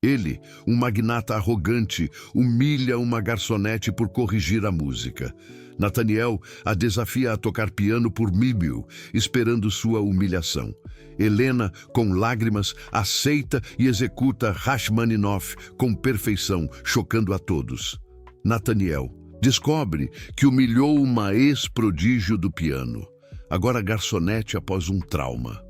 Ele, um magnata arrogante, humilha uma garçonete por corrigir a música. Nathaniel a desafia a tocar piano por mímio, esperando sua humilhação. Helena, com lágrimas, aceita e executa Rachmaninoff com perfeição, chocando a todos. Nathaniel descobre que humilhou uma ex-prodígio do piano, agora garçonete após um trauma.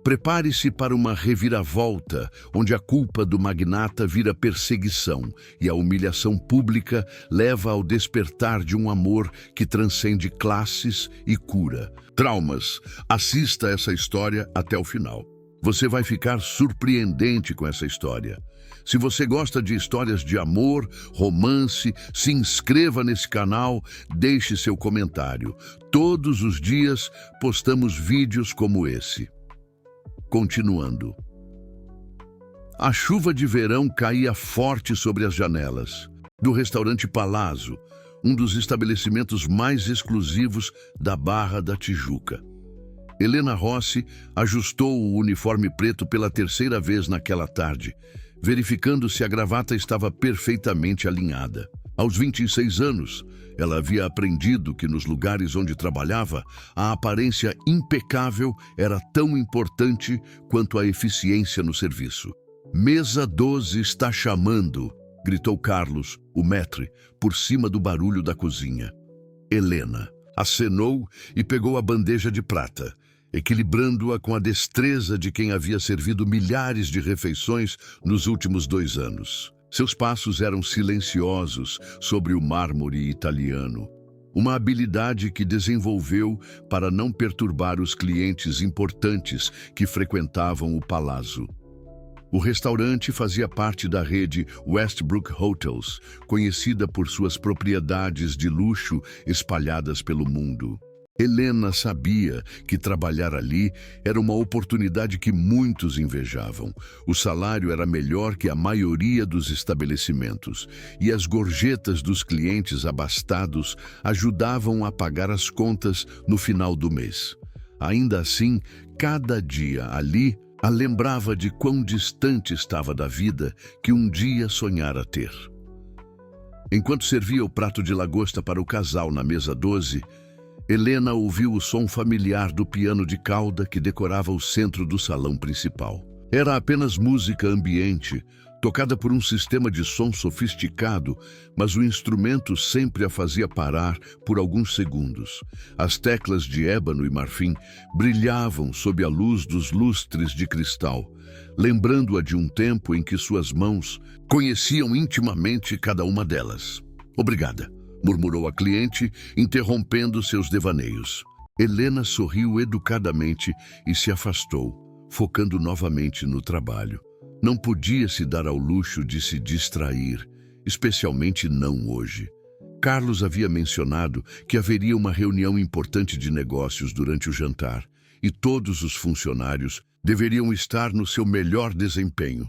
Prepare-se para uma reviravolta, onde a culpa do magnata vira perseguição e a humilhação pública leva ao despertar de um amor que transcende classes e cura. Traumas. Assista essa história até o final. Você vai ficar surpreendente com essa história. Se você gosta de histórias de amor, romance, se inscreva nesse canal, deixe seu comentário. Todos os dias postamos vídeos como esse. Continuando. A chuva de verão caía forte sobre as janelas do restaurante Palazzo, um dos estabelecimentos mais exclusivos da Barra da Tijuca. Helena Rossi ajustou o uniforme preto pela terceira vez naquela tarde, verificando se a gravata estava perfeitamente alinhada. Aos 26 anos, ela havia aprendido que nos lugares onde trabalhava, a aparência impecável era tão importante quanto a eficiência no serviço. "Mesa 12 está chamando", gritou Carlos, o maître, por cima do barulho da cozinha. Helena acenou e pegou a bandeja de prata, equilibrando-a com a destreza de quem havia servido milhares de refeições nos últimos 2 anos. Seus passos eram silenciosos sobre o mármore italiano, uma habilidade que desenvolveu para não perturbar os clientes importantes que frequentavam o palazzo. O restaurante fazia parte da rede Westbrook Hotels, conhecida por suas propriedades de luxo espalhadas pelo mundo. Helena sabia que trabalhar ali era uma oportunidade que muitos invejavam. O salário era melhor que a maioria dos estabelecimentos e as gorjetas dos clientes abastados ajudavam a pagar as contas no final do mês. Ainda assim, cada dia ali a lembrava de quão distante estava da vida que um dia sonhara ter. Enquanto servia o prato de lagosta para o casal na mesa 12, Helena ouviu o som familiar do piano de cauda que decorava o centro do salão principal. Era apenas música ambiente, tocada por um sistema de som sofisticado, mas o instrumento sempre a fazia parar por alguns segundos. As teclas de ébano e marfim brilhavam sob a luz dos lustres de cristal, lembrando-a de um tempo em que suas mãos conheciam intimamente cada uma delas. "Obrigada", murmurou a cliente, interrompendo seus devaneios. Helena sorriu educadamente e se afastou, focando novamente no trabalho. Não podia se dar ao luxo de se distrair, especialmente não hoje. Carlos havia mencionado que haveria uma reunião importante de negócios durante o jantar, e todos os funcionários deveriam estar no seu melhor desempenho.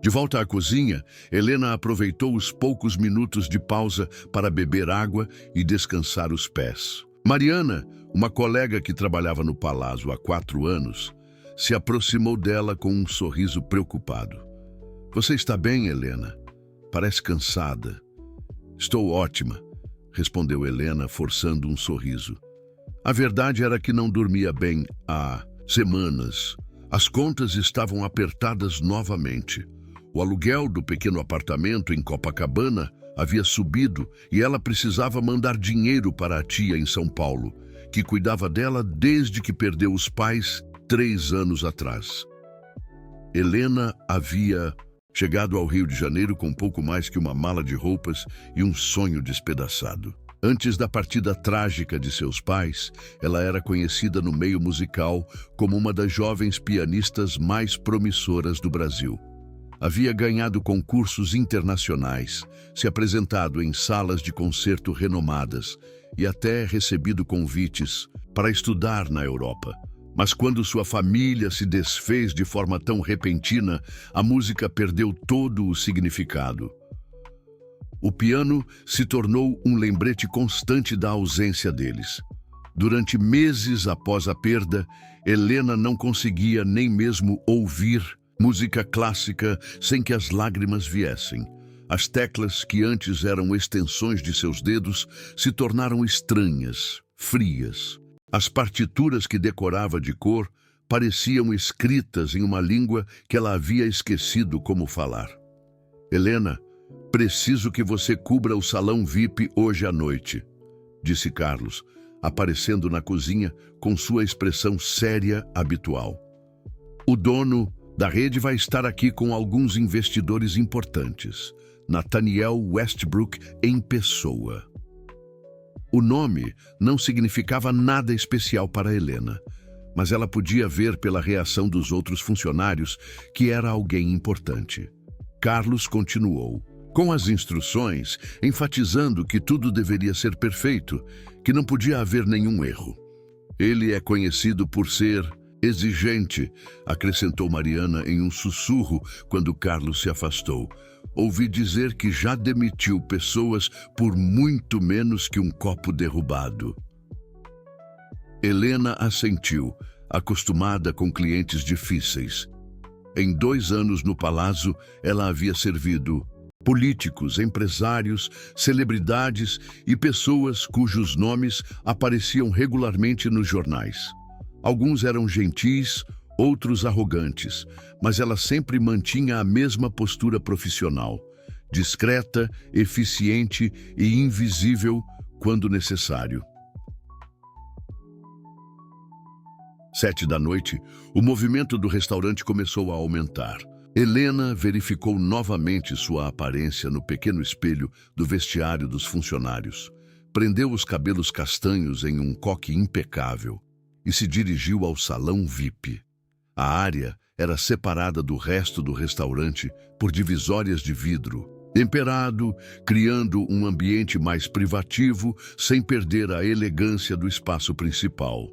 De volta à cozinha, Helena aproveitou os poucos minutos de pausa para beber água e descansar os pés. Mariana, uma colega que trabalhava no palazzo há 4 anos, se aproximou dela com um sorriso preocupado. "Você está bem, Helena? Parece cansada." "Estou ótima", respondeu Helena, forçando um sorriso. A verdade era que não dormia bem há semanas. As contas estavam apertadas novamente. O aluguel do pequeno apartamento em Copacabana havia subido e ela precisava mandar dinheiro para a tia em São Paulo, que cuidava dela desde que perdeu os pais 3 anos atrás. Helena havia chegado ao Rio de Janeiro com pouco mais que uma mala de roupas e um sonho despedaçado. Antes da partida trágica de seus pais, ela era conhecida no meio musical como uma das jovens pianistas mais promissoras do Brasil. Havia ganhado concursos internacionais, se apresentado em salas de concerto renomadas e até recebido convites para estudar na Europa. Mas quando sua família se desfez de forma tão repentina, a música perdeu todo o significado. O piano se tornou um lembrete constante da ausência deles. Durante meses após a perda, Helena não conseguia nem mesmo ouvir Música clássica sem que as lágrimas viessem. As teclas, que antes eram extensões de seus dedos, se tornaram estranhas, frias. As partituras que decorava de cor pareciam escritas em uma língua que ela havia esquecido como falar. Helena, preciso que você cubra o salão VIP hoje à noite, disse Carlos, aparecendo na cozinha com sua expressão séria habitual. O dono da rede vai estar aqui com alguns investidores importantes. Nathaniel Westbrook em pessoa. O nome não significava nada especial para Helena, mas ela podia ver pela reação dos outros funcionários que era alguém importante. Carlos continuou, com as instruções, enfatizando que tudo deveria ser perfeito, que não podia haver nenhum erro. Ele é conhecido por ser exigente, acrescentou Mariana em um sussurro quando Carlos se afastou. Ouvi dizer que já demitiu pessoas por muito menos que um copo derrubado. Helena assentiu, acostumada com clientes difíceis. Em 2 anos no palácio, ela havia servido políticos, empresários, celebridades e pessoas cujos nomes apareciam regularmente nos jornais. Alguns eram gentis, outros arrogantes, mas ela sempre mantinha a mesma postura profissional, discreta, eficiente e invisível quando necessário. 7 da noite, o movimento do restaurante começou a aumentar. Helena verificou novamente sua aparência no pequeno espelho do vestiário dos funcionários. Prendeu os cabelos castanhos em um coque impecável e se dirigiu ao salão VIP. A área era separada do resto do restaurante por divisórias de vidro, temperado, criando um ambiente mais privativo sem perder a elegância do espaço principal.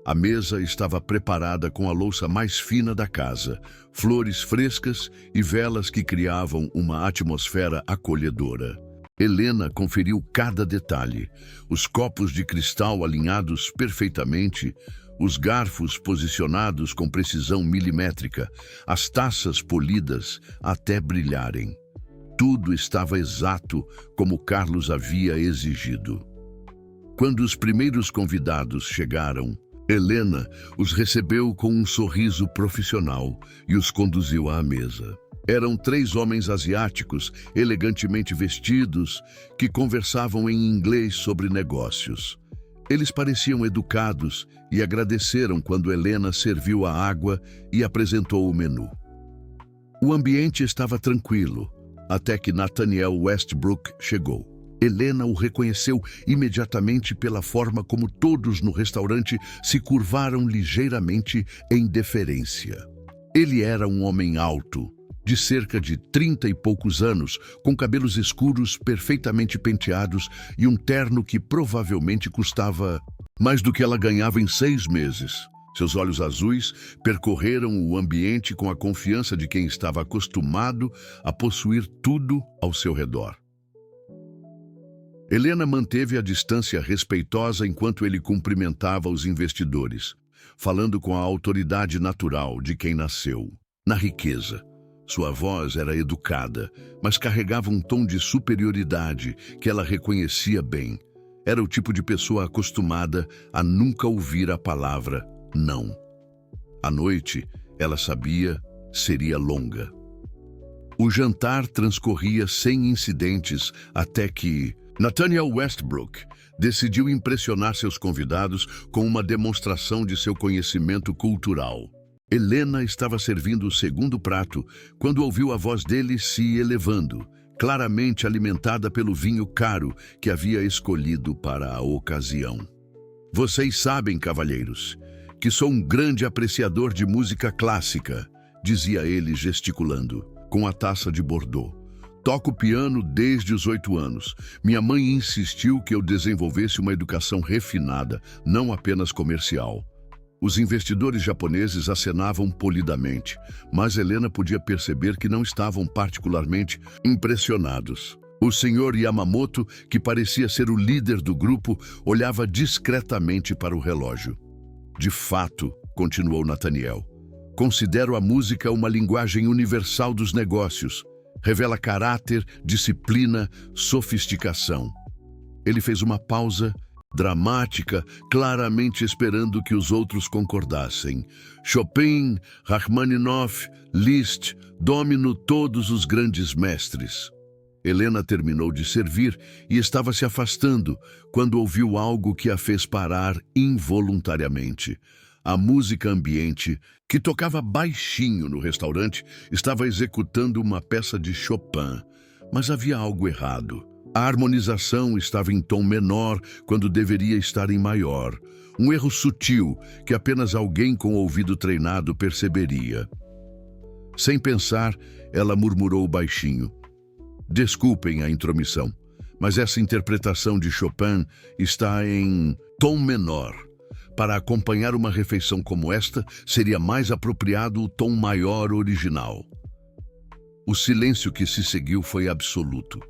A mesa estava preparada com a louça mais fina da casa, flores frescas e velas que criavam uma atmosfera acolhedora. Helena conferiu cada detalhe, os copos de cristal alinhados perfeitamente, os garfos posicionados com precisão milimétrica, as taças polidas até brilharem. Tudo estava exato como Carlos havia exigido. Quando os primeiros convidados chegaram, Helena os recebeu com um sorriso profissional e os conduziu à mesa. Eram 3 homens asiáticos, elegantemente vestidos, que conversavam em inglês sobre negócios. Eles pareciam educados e agradeceram quando Helena serviu a água e apresentou o menu. O ambiente estava tranquilo, até que Nathaniel Westbrook chegou. Helena o reconheceu imediatamente pela forma como todos no restaurante se curvaram ligeiramente em deferência. Ele era um homem alto, de cerca de 30 e poucos anos, com cabelos escuros perfeitamente penteados e um terno que provavelmente custava mais do que ela ganhava em 6 meses. Seus olhos azuis percorreram o ambiente com a confiança de quem estava acostumado a possuir tudo ao seu redor. Helena manteve a distância respeitosa enquanto ele cumprimentava os investidores, falando com a autoridade natural de quem nasceu, na riqueza. Sua voz era educada, mas carregava um tom de superioridade que ela reconhecia bem. Era o tipo de pessoa acostumada a nunca ouvir a palavra não. A noite, ela sabia, seria longa. O jantar transcorria sem incidentes até que Nathaniel Westbrook decidiu impressionar seus convidados com uma demonstração de seu conhecimento cultural. Helena estava servindo o segundo prato quando ouviu a voz dele se elevando, claramente alimentada pelo vinho caro que havia escolhido para a ocasião. Vocês sabem, cavalheiros, que sou um grande apreciador de música clássica, dizia ele gesticulando, com a taça de Bordeaux. Toco piano desde os 8 anos. Minha mãe insistiu que eu desenvolvesse uma educação refinada, não apenas comercial. Os investidores japoneses acenavam polidamente, mas Helena podia perceber que não estavam particularmente impressionados. O senhor Yamamoto, que parecia ser o líder do grupo, olhava discretamente para o relógio. De fato, continuou Nathaniel, Considero a música uma linguagem universal dos negócios. Revela caráter, disciplina, sofisticação. Ele fez uma pausa dramática, claramente esperando que os outros concordassem. Chopin, Rachmaninoff, Liszt, Domino, todos os grandes mestres. Helena terminou de servir e estava se afastando quando ouviu algo que a fez parar involuntariamente. A música ambiente, que tocava baixinho no restaurante, estava executando uma peça de Chopin, mas havia algo errado. A harmonização estava em tom menor quando deveria estar em maior. Um erro sutil que apenas alguém com ouvido treinado perceberia. Sem pensar, ela murmurou baixinho: "Desculpem a intromissão, mas essa interpretação de Chopin está em tom menor. Para acompanhar uma refeição como esta, seria mais apropriado o tom maior original." O silêncio que se seguiu foi absoluto.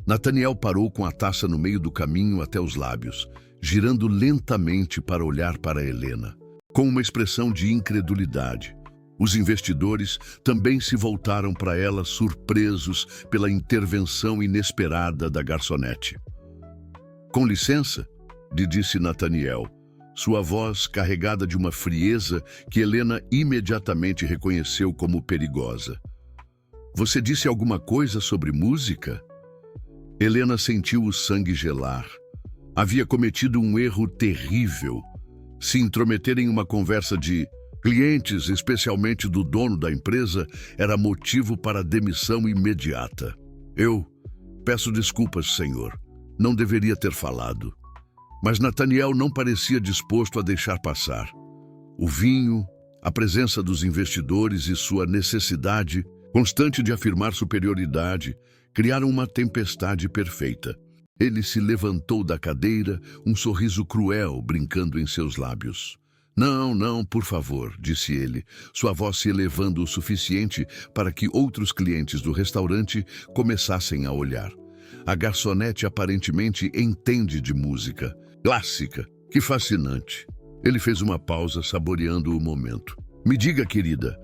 Nathaniel parou com a taça no meio do caminho até os lábios, girando lentamente para olhar para Helena, com uma expressão de incredulidade. Os investidores também se voltaram para ela, surpresos pela intervenção inesperada da garçonete. "Com licença", lhe disse Nathaniel, sua voz carregada de uma frieza que Helena imediatamente reconheceu como perigosa. "Você disse alguma coisa sobre música?" Helena sentiu o sangue gelar. Havia cometido um erro terrível. Se intrometer em uma conversa de clientes, especialmente do dono da empresa, era motivo para demissão imediata. "Eu peço desculpas, senhor. Não deveria ter falado." Mas Nathaniel não parecia disposto a deixar passar. O vinho, a presença dos investidores e sua necessidade constante de afirmar superioridade criaram uma tempestade perfeita. Ele se levantou da cadeira, um sorriso cruel brincando em seus lábios. "Não, não, por favor", disse ele, sua voz se elevando o suficiente para que outros clientes do restaurante começassem a olhar. A garçonete aparentemente entende de música clássica. Que fascinante. Ele fez uma pausa, saboreando o momento. "Me diga, querida,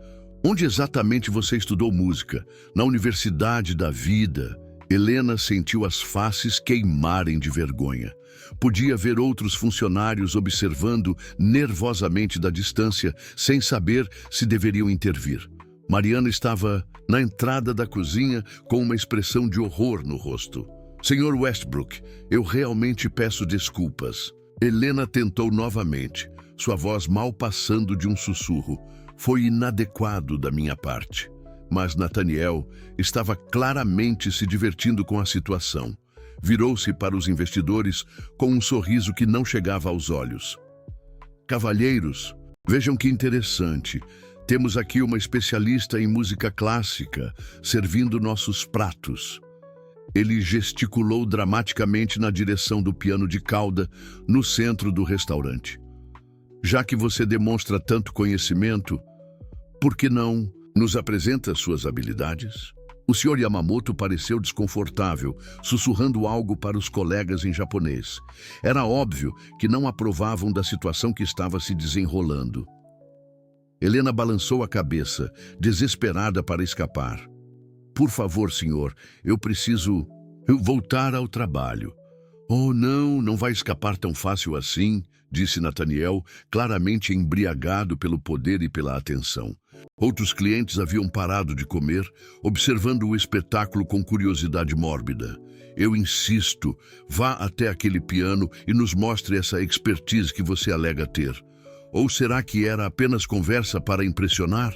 onde exatamente você estudou música? Na Universidade da Vida?" Helena sentiu as faces queimarem de vergonha. Podia ver outros funcionários observando nervosamente da distância, sem saber se deveriam intervir. Mariana estava na entrada da cozinha com uma expressão de horror no rosto. "Senhor Westbrook, eu realmente peço desculpas." Helena tentou novamente, sua voz mal passando de um sussurro. "Foi inadequado da minha parte." Mas Nathaniel estava claramente se divertindo com a situação. Virou-se para os investidores com um sorriso que não chegava aos olhos. "Cavalheiros, vejam que interessante. Temos aqui uma especialista em música clássica, servindo nossos pratos." Ele gesticulou dramaticamente na direção do piano de cauda, no centro do restaurante. "Já que você demonstra tanto conhecimento, por que não nos apresenta suas habilidades?" O Sr. Yamamoto pareceu desconfortável, sussurrando algo para os colegas em japonês. Era óbvio que não aprovavam da situação que estava se desenrolando. Helena balançou a cabeça, desesperada para escapar. "Por favor, senhor, eu preciso voltar ao trabalho." "Oh, não, não vai escapar tão fácil assim", disse Nathaniel, claramente embriagado pelo poder e pela atenção. Outros clientes haviam parado de comer, observando o espetáculo com curiosidade mórbida. "Eu insisto, vá até aquele piano e nos mostre essa expertise que você alega ter. Ou será que era apenas conversa para impressionar?"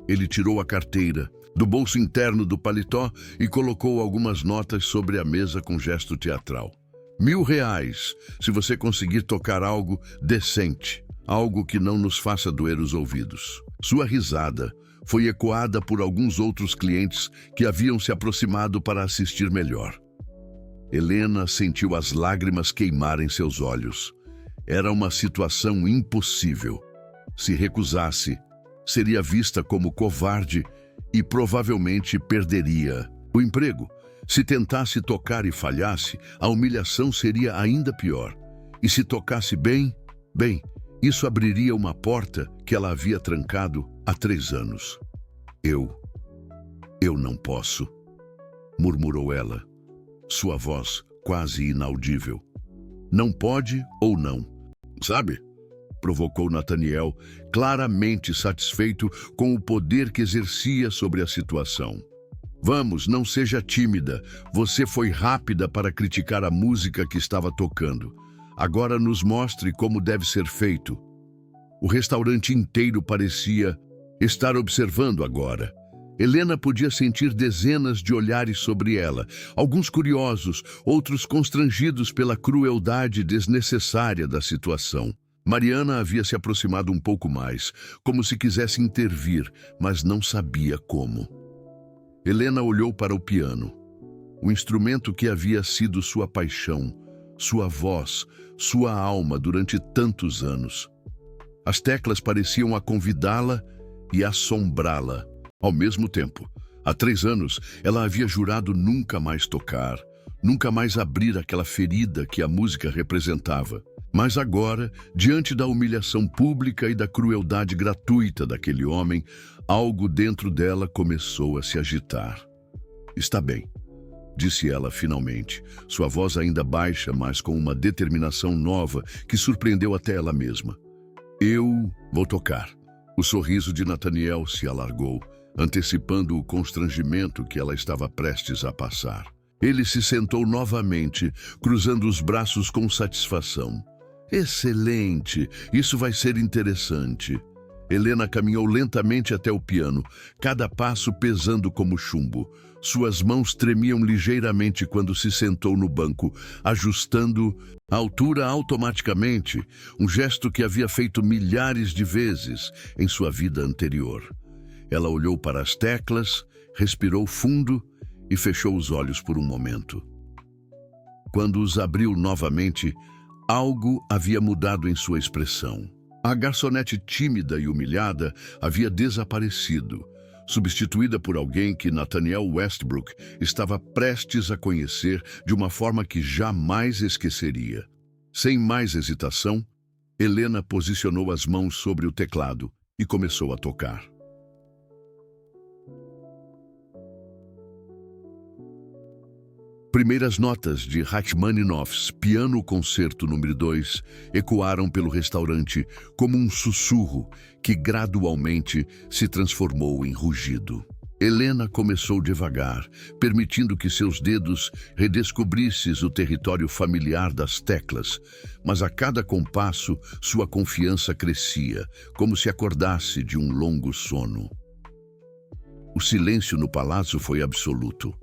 Ele tirou a carteira do bolso interno do paletó e colocou algumas notas sobre a mesa com gesto teatral. R$1.000, se você conseguir tocar algo decente, algo que não nos faça doer os ouvidos." Sua risada foi ecoada por alguns outros clientes que haviam se aproximado para assistir melhor. Helena sentiu as lágrimas queimarem seus olhos. Era uma situação impossível. Se recusasse, seria vista como covarde e provavelmente perderia o emprego. Se tentasse tocar e falhasse, a humilhação seria ainda pior. E se tocasse bem, Isso abriria uma porta que ela havia trancado há 3 anos. Eu não posso, murmurou ela, sua voz quase inaudível. Não pode ou não, sabe? Provocou Nathaniel, claramente satisfeito com o poder que exercia sobre a situação. Vamos, não seja tímida. Você foi rápida para criticar a música que estava tocando. Agora nos mostre como deve ser feito. O restaurante inteiro parecia estar observando agora. Helena podia sentir dezenas de olhares sobre ela, alguns curiosos, outros constrangidos pela crueldade desnecessária da situação. Mariana havia se aproximado um pouco mais, como se quisesse intervir, mas não sabia como. Helena olhou para o piano, o instrumento que havia sido sua paixão, sua voz, sua alma durante tantos anos. As teclas pareciam a convidá-la e assombrá-la ao mesmo tempo. Há 3 anos, ela havia jurado nunca mais tocar, nunca mais abrir aquela ferida que a música representava. Mas agora, diante da humilhação pública e da crueldade gratuita daquele homem, algo dentro dela começou a se agitar. Está bem, disse ela finalmente, sua voz ainda baixa, mas com uma determinação nova que surpreendeu até ela mesma. Eu vou tocar. O sorriso de Nathaniel se alargou, antecipando o constrangimento que ela estava prestes a passar. Ele se sentou novamente, cruzando os braços com satisfação. Excelente! Isso vai ser interessante. Helena caminhou lentamente até o piano, cada passo pesando como chumbo. Suas mãos tremiam ligeiramente quando se sentou no banco, ajustando a altura automaticamente, um gesto que havia feito milhares de vezes em sua vida anterior. Ela olhou para as teclas, respirou fundo e fechou os olhos por um momento. Quando os abriu novamente, algo havia mudado em sua expressão. A garçonete tímida e humilhada havia desaparecido, substituída por alguém que Nathaniel Westbrook estava prestes a conhecer de uma forma que jamais esqueceria. Sem mais hesitação, Helena posicionou as mãos sobre o teclado e começou a tocar. Primeiras notas de Rachmaninoff's Piano Concerto número 2 ecoaram pelo restaurante como um sussurro que gradualmente se transformou em rugido. Helena começou devagar, permitindo que seus dedos redescobrissem o território familiar das teclas, mas a cada compasso sua confiança crescia, como se acordasse de um longo sono. O silêncio no palácio foi absoluto.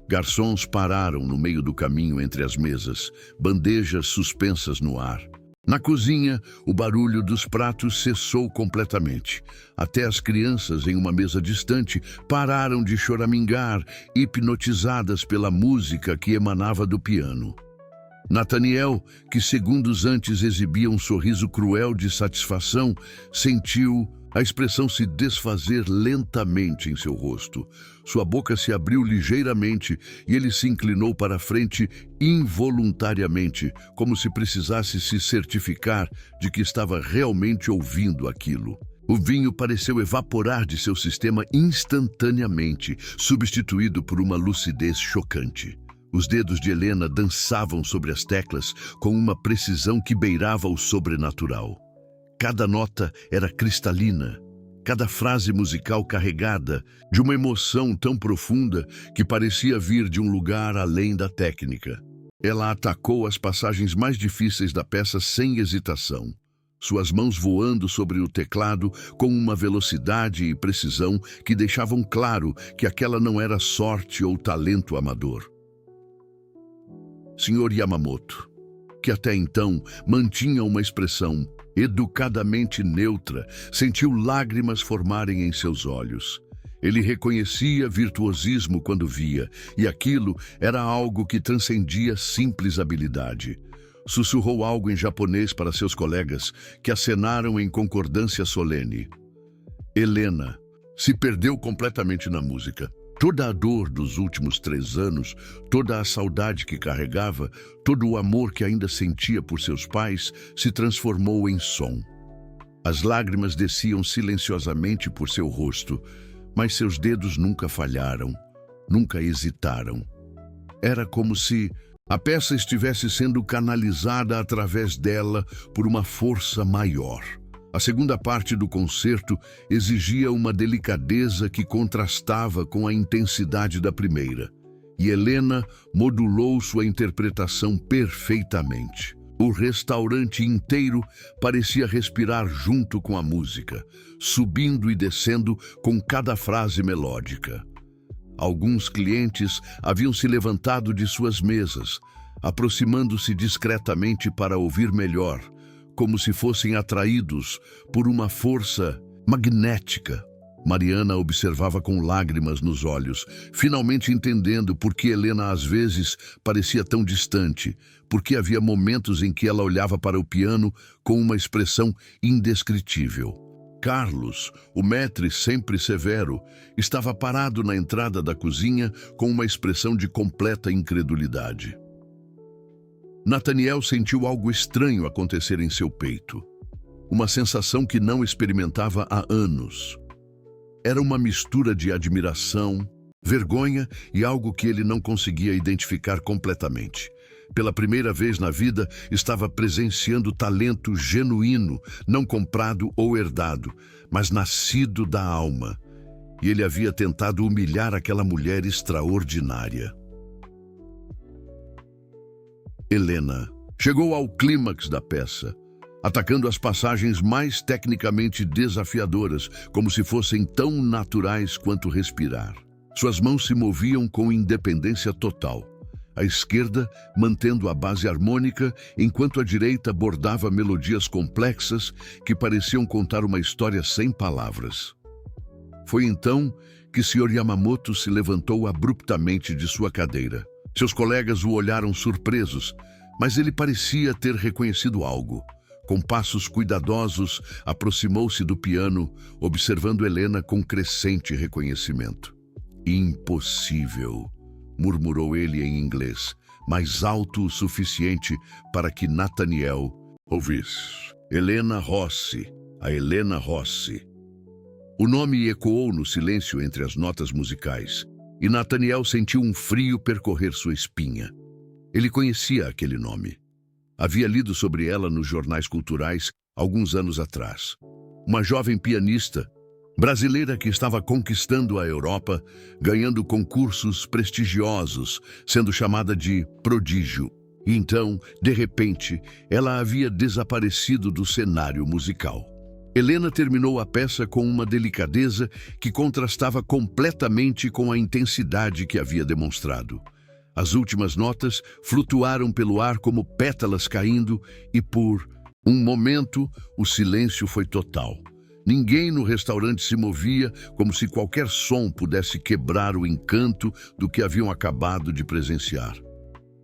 Garçons pararam no meio do caminho entre as mesas, bandejas suspensas no ar. Na cozinha, o barulho dos pratos cessou completamente. Até as crianças em uma mesa distante pararam de choramingar, hipnotizadas pela música que emanava do piano. Nathaniel, que segundos antes exibia um sorriso cruel de satisfação, sentiu a expressão se desfazer lentamente em seu rosto. Sua boca se abriu ligeiramente e ele se inclinou para a frente involuntariamente, como se precisasse se certificar de que estava realmente ouvindo aquilo. O vinho pareceu evaporar de seu sistema instantaneamente, substituído por uma lucidez chocante. Os dedos de Helena dançavam sobre as teclas com uma precisão que beirava o sobrenatural. Cada nota era cristalina, cada frase musical carregada de uma emoção tão profunda que parecia vir de um lugar além da técnica. Ela atacou as passagens mais difíceis da peça sem hesitação, suas mãos voando sobre o teclado com uma velocidade e precisão que deixavam claro que aquela não era sorte ou talento amador. Sr. Yamamoto, que até então mantinha uma expressão educadamente neutra, sentiu lágrimas formarem em seus olhos. Ele reconhecia virtuosismo quando via, e aquilo era algo que transcendia simples habilidade. Sussurrou algo em japonês para seus colegas, que acenaram em concordância solene. Helena se perdeu completamente na música. Toda a dor dos últimos 3 anos, toda a saudade que carregava, todo o amor que ainda sentia por seus pais, se transformou em som. As lágrimas desciam silenciosamente por seu rosto, mas seus dedos nunca falharam, nunca hesitaram. Era como se a peça estivesse sendo canalizada através dela por uma força maior. A segunda parte do concerto exigia uma delicadeza que contrastava com a intensidade da primeira, e Helena modulou sua interpretação perfeitamente. O restaurante inteiro parecia respirar junto com a música, subindo e descendo com cada frase melódica. Alguns clientes haviam se levantado de suas mesas, aproximando-se discretamente para ouvir melhor, como se fossem atraídos por uma força magnética. Mariana observava com lágrimas nos olhos, finalmente entendendo por que Helena às vezes parecia tão distante, porque havia momentos em que ela olhava para o piano com uma expressão indescritível. Carlos, o maître sempre severo, estava parado na entrada da cozinha com uma expressão de completa incredulidade. Nathaniel sentiu algo estranho acontecer em seu peito, uma sensação que não experimentava há anos. Era uma mistura de admiração, vergonha e algo que ele não conseguia identificar completamente. Pela primeira vez na vida, estava presenciando talento genuíno, não comprado ou herdado, mas nascido da alma. E ele havia tentado humilhar aquela mulher extraordinária. Helena chegou ao clímax da peça, atacando as passagens mais tecnicamente desafiadoras, como se fossem tão naturais quanto respirar. Suas mãos se moviam com independência total, a esquerda mantendo a base harmônica, enquanto a direita bordava melodias complexas que pareciam contar uma história sem palavras. Foi então que Sr. Yamamoto se levantou abruptamente de sua cadeira. Seus colegas o olharam surpresos, mas ele parecia ter reconhecido algo. Com passos cuidadosos, aproximou-se do piano, observando Helena com crescente reconhecimento. Impossível, murmurou ele em inglês, mais alto o suficiente para que Nathaniel ouvisse. Helena Rossi, a Helena Rossi. O nome ecoou no silêncio entre as notas musicais, e Nathaniel sentiu um frio percorrer sua espinha. Ele conhecia aquele nome. Havia lido sobre ela nos jornais culturais alguns anos atrás. Uma jovem pianista brasileira que estava conquistando a Europa, ganhando concursos prestigiosos, sendo chamada de prodígio. E então, de repente, ela havia desaparecido do cenário musical. Helena terminou a peça com uma delicadeza que contrastava completamente com a intensidade que havia demonstrado. As últimas notas flutuaram pelo ar como pétalas caindo e, por um momento, o silêncio foi total. Ninguém no restaurante se movia, como se qualquer som pudesse quebrar o encanto do que haviam acabado de presenciar.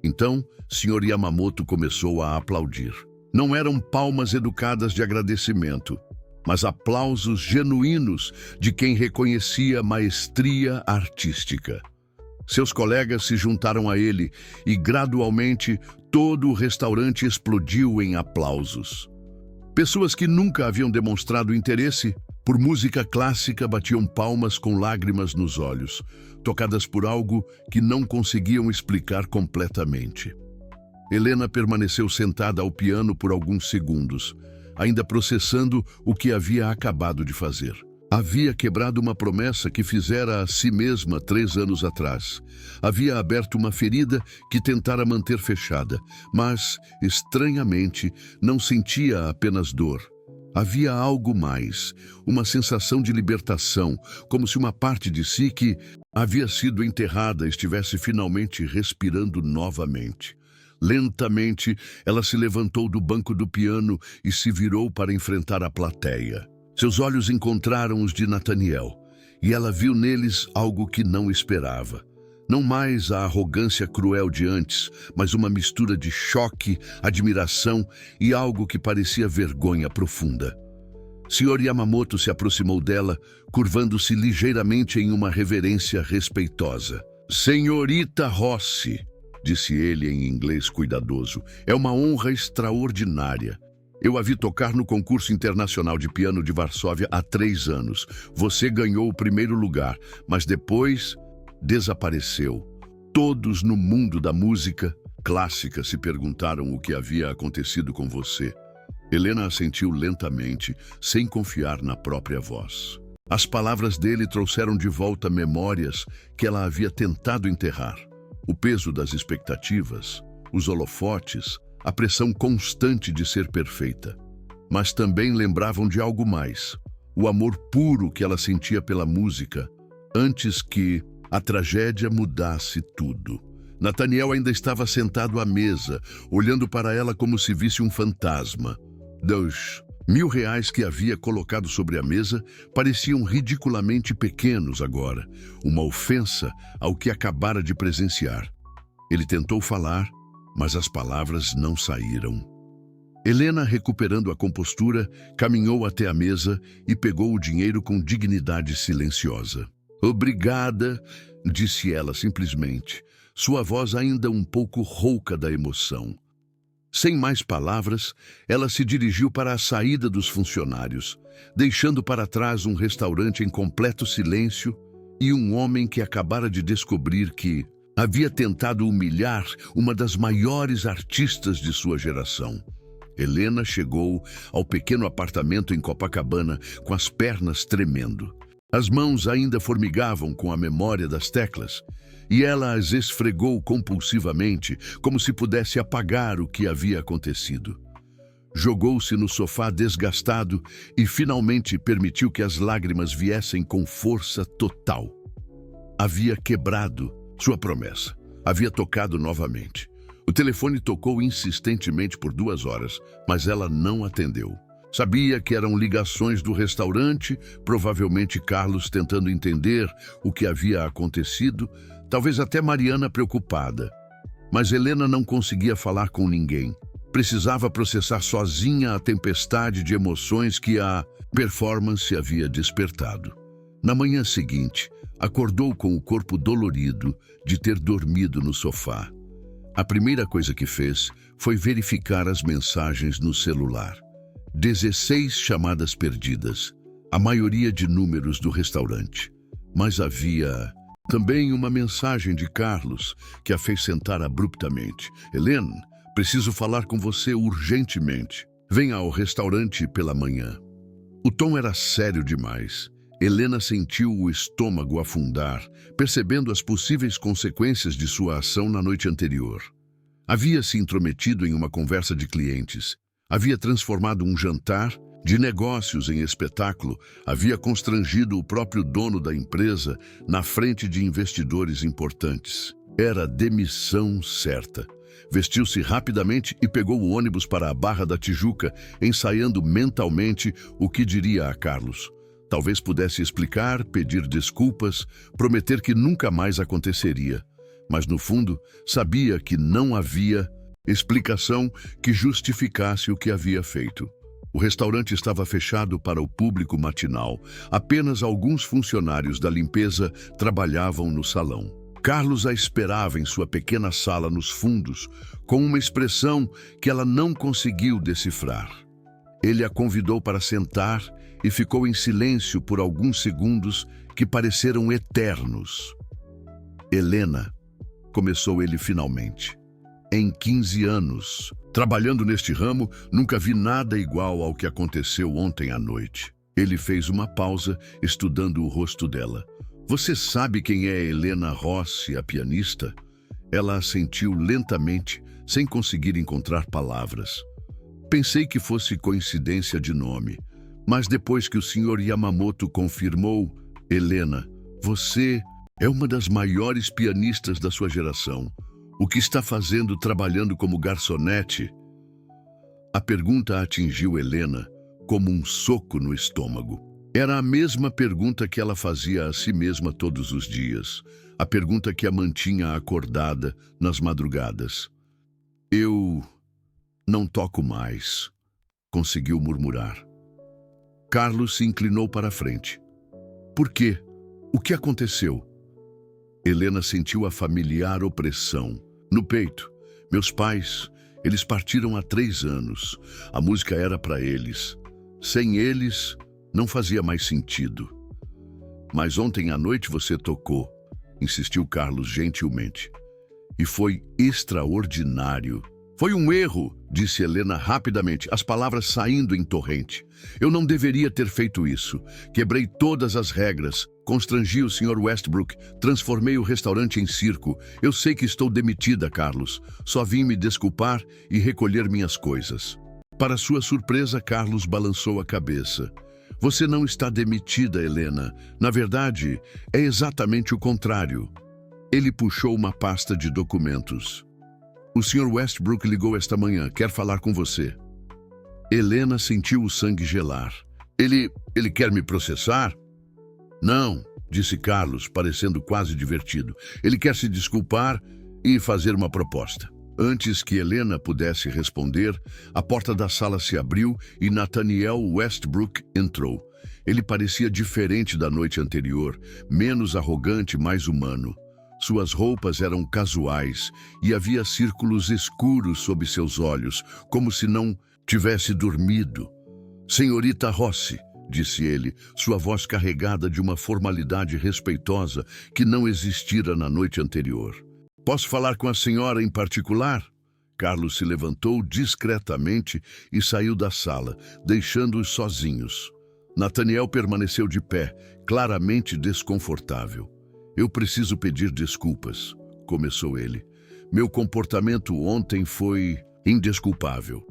Então, Sr. Yamamoto começou a aplaudir. Não eram palmas educadas de agradecimento, mas aplausos genuínos de quem reconhecia maestria artística. Seus colegas se juntaram a ele e, gradualmente, todo o restaurante explodiu em aplausos. Pessoas que nunca haviam demonstrado interesse por música clássica batiam palmas com lágrimas nos olhos, tocadas por algo que não conseguiam explicar completamente. Helena permaneceu sentada ao piano por alguns segundos, ainda processando o que havia acabado de fazer. Havia quebrado uma promessa que fizera a si mesma 3 anos atrás. Havia aberto uma ferida que tentara manter fechada, mas, estranhamente, não sentia apenas dor. Havia algo mais, uma sensação de libertação, como se uma parte de si que havia sido enterrada estivesse finalmente respirando novamente. Lentamente, ela se levantou do banco do piano e se virou para enfrentar a plateia. Seus olhos encontraram os de Nathaniel, e ela viu neles algo que não esperava. Não mais a arrogância cruel de antes, mas uma mistura de choque, admiração e algo que parecia vergonha profunda. Sr. Yamamoto se aproximou dela, curvando-se ligeiramente em uma reverência respeitosa. Senhorita Rossi, disse ele em inglês cuidadoso, é uma honra extraordinária. Eu a vi tocar no concurso internacional de piano de Varsóvia há 3 anos. Você ganhou o primeiro lugar, mas depois desapareceu. Todos no mundo da música clássica se perguntaram o que havia acontecido com você. Helena assentiu lentamente, sem confiar na própria voz. As palavras dele trouxeram de volta memórias que ela havia tentado enterrar. O peso das expectativas, os holofotes, a pressão constante de ser perfeita. Mas também lembravam de algo mais, o amor puro que ela sentia pela música, antes que a tragédia mudasse tudo. Nathaniel ainda estava sentado à mesa, olhando para ela como se visse um fantasma. Dos R$1.000 que havia colocado sobre a mesa pareciam ridiculamente pequenos agora, uma ofensa ao que acabara de presenciar. Ele tentou falar, mas as palavras não saíram. Helena, recuperando a compostura, caminhou até a mesa e pegou o dinheiro com dignidade silenciosa. Obrigada, disse ela simplesmente, sua voz ainda um pouco rouca da emoção. Sem mais palavras, ela se dirigiu para a saída dos funcionários, deixando para trás um restaurante em completo silêncio e um homem que acabara de descobrir que havia tentado humilhar uma das maiores artistas de sua geração. Helena chegou ao pequeno apartamento em Copacabana com as pernas tremendo. As mãos ainda formigavam com a memória das teclas, e ela as esfregou compulsivamente, como se pudesse apagar o que havia acontecido. Jogou-se no sofá desgastado e finalmente permitiu que as lágrimas viessem com força total. Havia quebrado sua promessa. Havia tocado novamente. O telefone tocou insistentemente por 2 horas, mas ela não atendeu. Sabia que eram ligações do restaurante, provavelmente Carlos tentando entender o que havia acontecido, talvez até Mariana preocupada. Mas Helena não conseguia falar com ninguém. Precisava processar sozinha a tempestade de emoções que a performance havia despertado. Na manhã seguinte, acordou com o corpo dolorido de ter dormido no sofá. A primeira coisa que fez foi verificar as mensagens no celular. 16 chamadas perdidas, a maioria de números do restaurante. Mas havia também uma mensagem de Carlos que a fez sentar abruptamente. Helena, preciso falar com você urgentemente. Venha ao restaurante pela manhã. O tom era sério demais. Helena sentiu o estômago afundar, percebendo as possíveis consequências de sua ação na noite anterior. Havia se intrometido em uma conversa de clientes. Havia transformado um jantar de negócios em espetáculo, havia constrangido o próprio dono da empresa na frente de investidores importantes. Era demissão certa. Vestiu-se rapidamente e pegou o ônibus para a Barra da Tijuca, ensaiando mentalmente o que diria a Carlos. Talvez pudesse explicar, pedir desculpas, prometer que nunca mais aconteceria. Mas, no fundo, sabia que não havia explicação que justificasse o que havia feito. O restaurante estava fechado para o público matinal. Apenas alguns funcionários da limpeza trabalhavam no salão. Carlos a esperava em sua pequena sala nos fundos, com uma expressão que ela não conseguiu decifrar. Ele a convidou para sentar e ficou em silêncio por alguns segundos que pareceram eternos. Helena, começou ele finalmente. Em 15 anos, trabalhando neste ramo, nunca vi nada igual ao que aconteceu ontem à noite. Ele fez uma pausa, estudando o rosto dela. Você sabe quem é Helena Rossi, a pianista? Ela assentiu lentamente, sem conseguir encontrar palavras. Pensei que fosse coincidência de nome, mas depois que o Sr. Yamamoto confirmou, Helena, você é uma das maiores pianistas da sua geração. O que está fazendo trabalhando como garçonete? A pergunta atingiu Helena como um soco no estômago. Era a mesma pergunta que ela fazia a si mesma todos os dias. A pergunta que a mantinha acordada nas madrugadas. Eu não toco mais, conseguiu murmurar. Carlos se inclinou para a frente. Por quê? O que aconteceu? Helena sentiu a familiar opressão. No peito. Meus pais, eles partiram há 3 anos. A música era para eles. Sem eles, não fazia mais sentido. Mas ontem à noite você tocou, insistiu Carlos gentilmente. E foi extraordinário. Foi um erro, disse Helena rapidamente, as palavras saindo em torrente. Eu não deveria ter feito isso. Quebrei todas as regras. Constrangi o Sr. Westbrook. Transformei o restaurante em circo. Eu sei que estou demitida, Carlos. Só vim me desculpar e recolher minhas coisas. Para sua surpresa, Carlos balançou a cabeça. Você não está demitida, Helena. Na verdade, é exatamente o contrário. Ele puxou uma pasta de documentos. O Sr. Westbrook ligou esta manhã. Quer falar com você. Helena sentiu o sangue gelar. Ele quer me processar? Não, disse Carlos, parecendo quase divertido. Ele quer se desculpar e fazer uma proposta. Antes que Helena pudesse responder, a porta da sala se abriu e Nathaniel Westbrook entrou. Ele parecia diferente da noite anterior, menos arrogante, mais humano. Suas roupas eram casuais e havia círculos escuros sob seus olhos, como se não tivesse dormido. Senhorita Rossi, disse ele, sua voz carregada de uma formalidade respeitosa que não existira na noite anterior. Posso falar com a senhora em particular? Carlos se levantou discretamente e saiu da sala, deixando-os sozinhos. Nathaniel permaneceu de pé, claramente desconfortável. Eu preciso pedir desculpas, começou ele. Meu comportamento ontem foi indesculpável.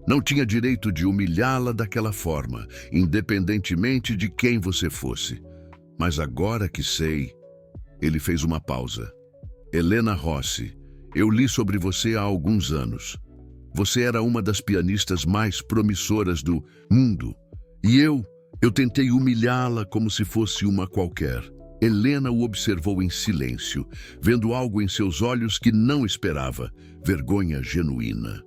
Não tinha direito de humilhá-la daquela forma, independentemente de quem você fosse. Mas agora que sei... Ele fez uma pausa. Helena Rossi, eu li sobre você há alguns anos. Você era uma das pianistas mais promissoras do mundo. E eu tentei humilhá-la como se fosse uma qualquer. Helena o observou em silêncio, vendo algo em seus olhos que não esperava, vergonha genuína.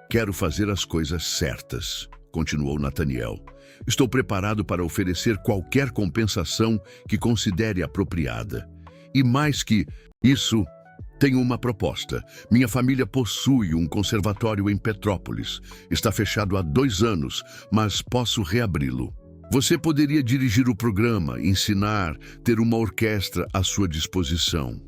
Quero fazer as coisas certas, continuou Nathaniel. Estou preparado para oferecer qualquer compensação que considere apropriada. E mais que isso, tenho uma proposta. Minha família possui um conservatório em Petrópolis. Está fechado há 2 anos, mas posso reabri-lo. Você poderia dirigir o programa, ensinar, ter uma orquestra à sua disposição.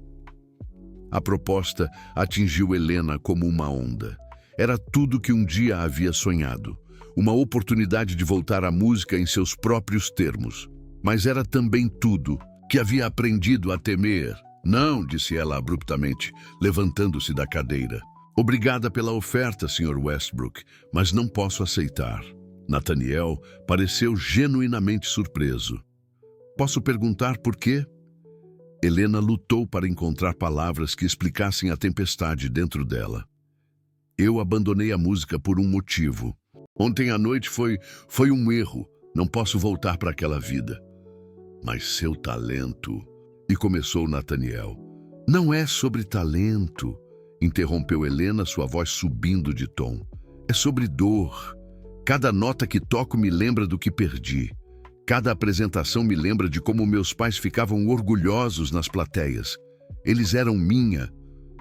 A proposta atingiu Helena como uma onda. Era tudo que um dia havia sonhado. Uma oportunidade de voltar à música em seus próprios termos. Mas era também tudo que havia aprendido a temer. Não, disse ela abruptamente, levantando-se da cadeira. Obrigada pela oferta, Sr. Westbrook, mas não posso aceitar. Nathaniel pareceu genuinamente surpreso. Posso perguntar por quê? Helena lutou para encontrar palavras que explicassem a tempestade dentro dela. Eu abandonei a música por um motivo. Ontem à noite foi um erro. Não posso voltar para aquela vida. Mas seu talento... E começou Nathaniel. Não é sobre talento, interrompeu Helena, sua voz subindo de tom. É sobre dor. Cada nota que toco me lembra do que perdi. Cada apresentação me lembra de como meus pais ficavam orgulhosos nas plateias. Eles eram minha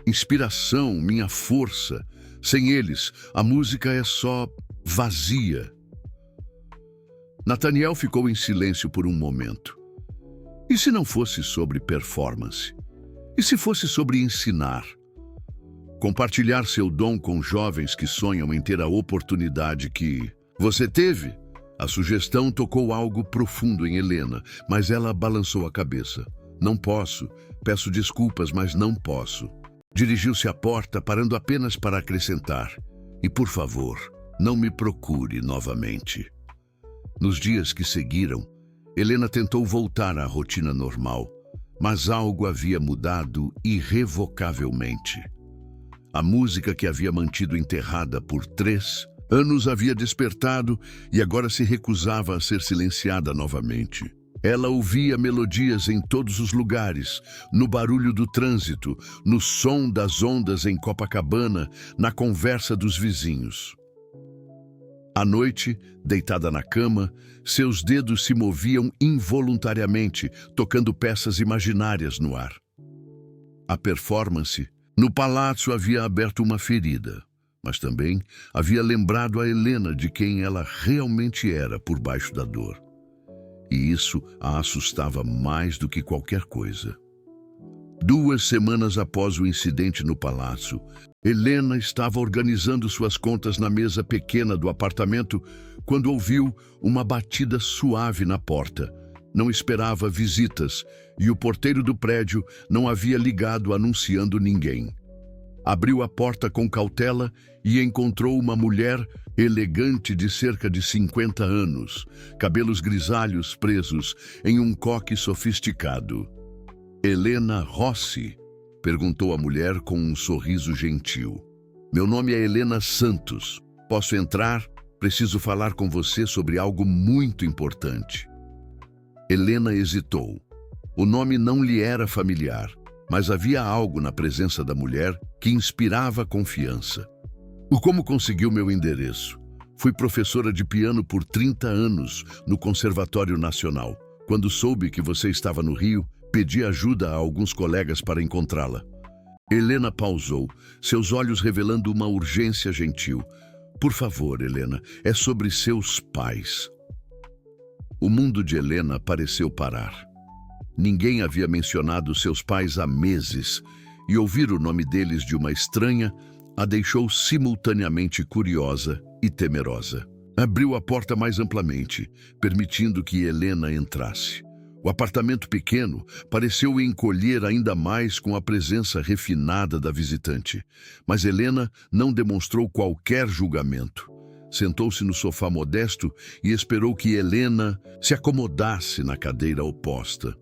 inspiração, minha força. Sem eles, a música é só vazia. Nathaniel ficou em silêncio por um momento. E se não fosse sobre performance? E se fosse sobre ensinar? Compartilhar seu dom com jovens que sonham em ter a oportunidade que você teve? A sugestão tocou algo profundo em Helena, mas ela balançou a cabeça. Não posso. Peço desculpas, mas não posso. Dirigiu-se à porta, parando apenas para acrescentar. E, por favor, não me procure novamente. Nos dias que seguiram, Helena tentou voltar à rotina normal, mas algo havia mudado irrevocavelmente. A música que havia mantido enterrada por 3 anos havia despertado e agora se recusava a ser silenciada novamente. Ela ouvia melodias em todos os lugares, no barulho do trânsito, no som das ondas em Copacabana, na conversa dos vizinhos. À noite, deitada na cama, seus dedos se moviam involuntariamente, tocando peças imaginárias no ar. A performance no palácio havia aberto uma ferida, mas também havia lembrado a Helena de quem ela realmente era por baixo da dor. E isso a assustava mais do que qualquer coisa. 2 semanas após o incidente no palácio, Helena estava organizando suas contas na mesa pequena do apartamento quando ouviu uma batida suave na porta. Não esperava visitas e o porteiro do prédio não havia ligado anunciando ninguém. Abriu a porta com cautela e encontrou uma mulher elegante de cerca de 50 anos, cabelos grisalhos presos em um coque sofisticado. Helena Rossi? Perguntou a mulher com um sorriso gentil. Meu nome é Helena Santos. Posso entrar? Preciso falar com você sobre algo muito importante. Helena hesitou. O nome não lhe era familiar, mas havia algo na presença da mulher que inspirava confiança. Como conseguiu meu endereço? Fui professora de piano por 30 anos no Conservatório Nacional. Quando soube que você estava no Rio, pedi ajuda a alguns colegas para encontrá-la. Helena pausou, seus olhos revelando uma urgência gentil. Por favor, Helena, é sobre seus pais. O mundo de Helena pareceu parar. Ninguém havia mencionado seus pais há meses, e ouvir o nome deles de uma estranha a deixou simultaneamente curiosa e temerosa. Abriu a porta mais amplamente, permitindo que Helena entrasse. O apartamento pequeno pareceu encolher ainda mais com a presença refinada da visitante, mas Helena não demonstrou qualquer julgamento. Sentou-se no sofá modesto e esperou que Helena se acomodasse na cadeira oposta.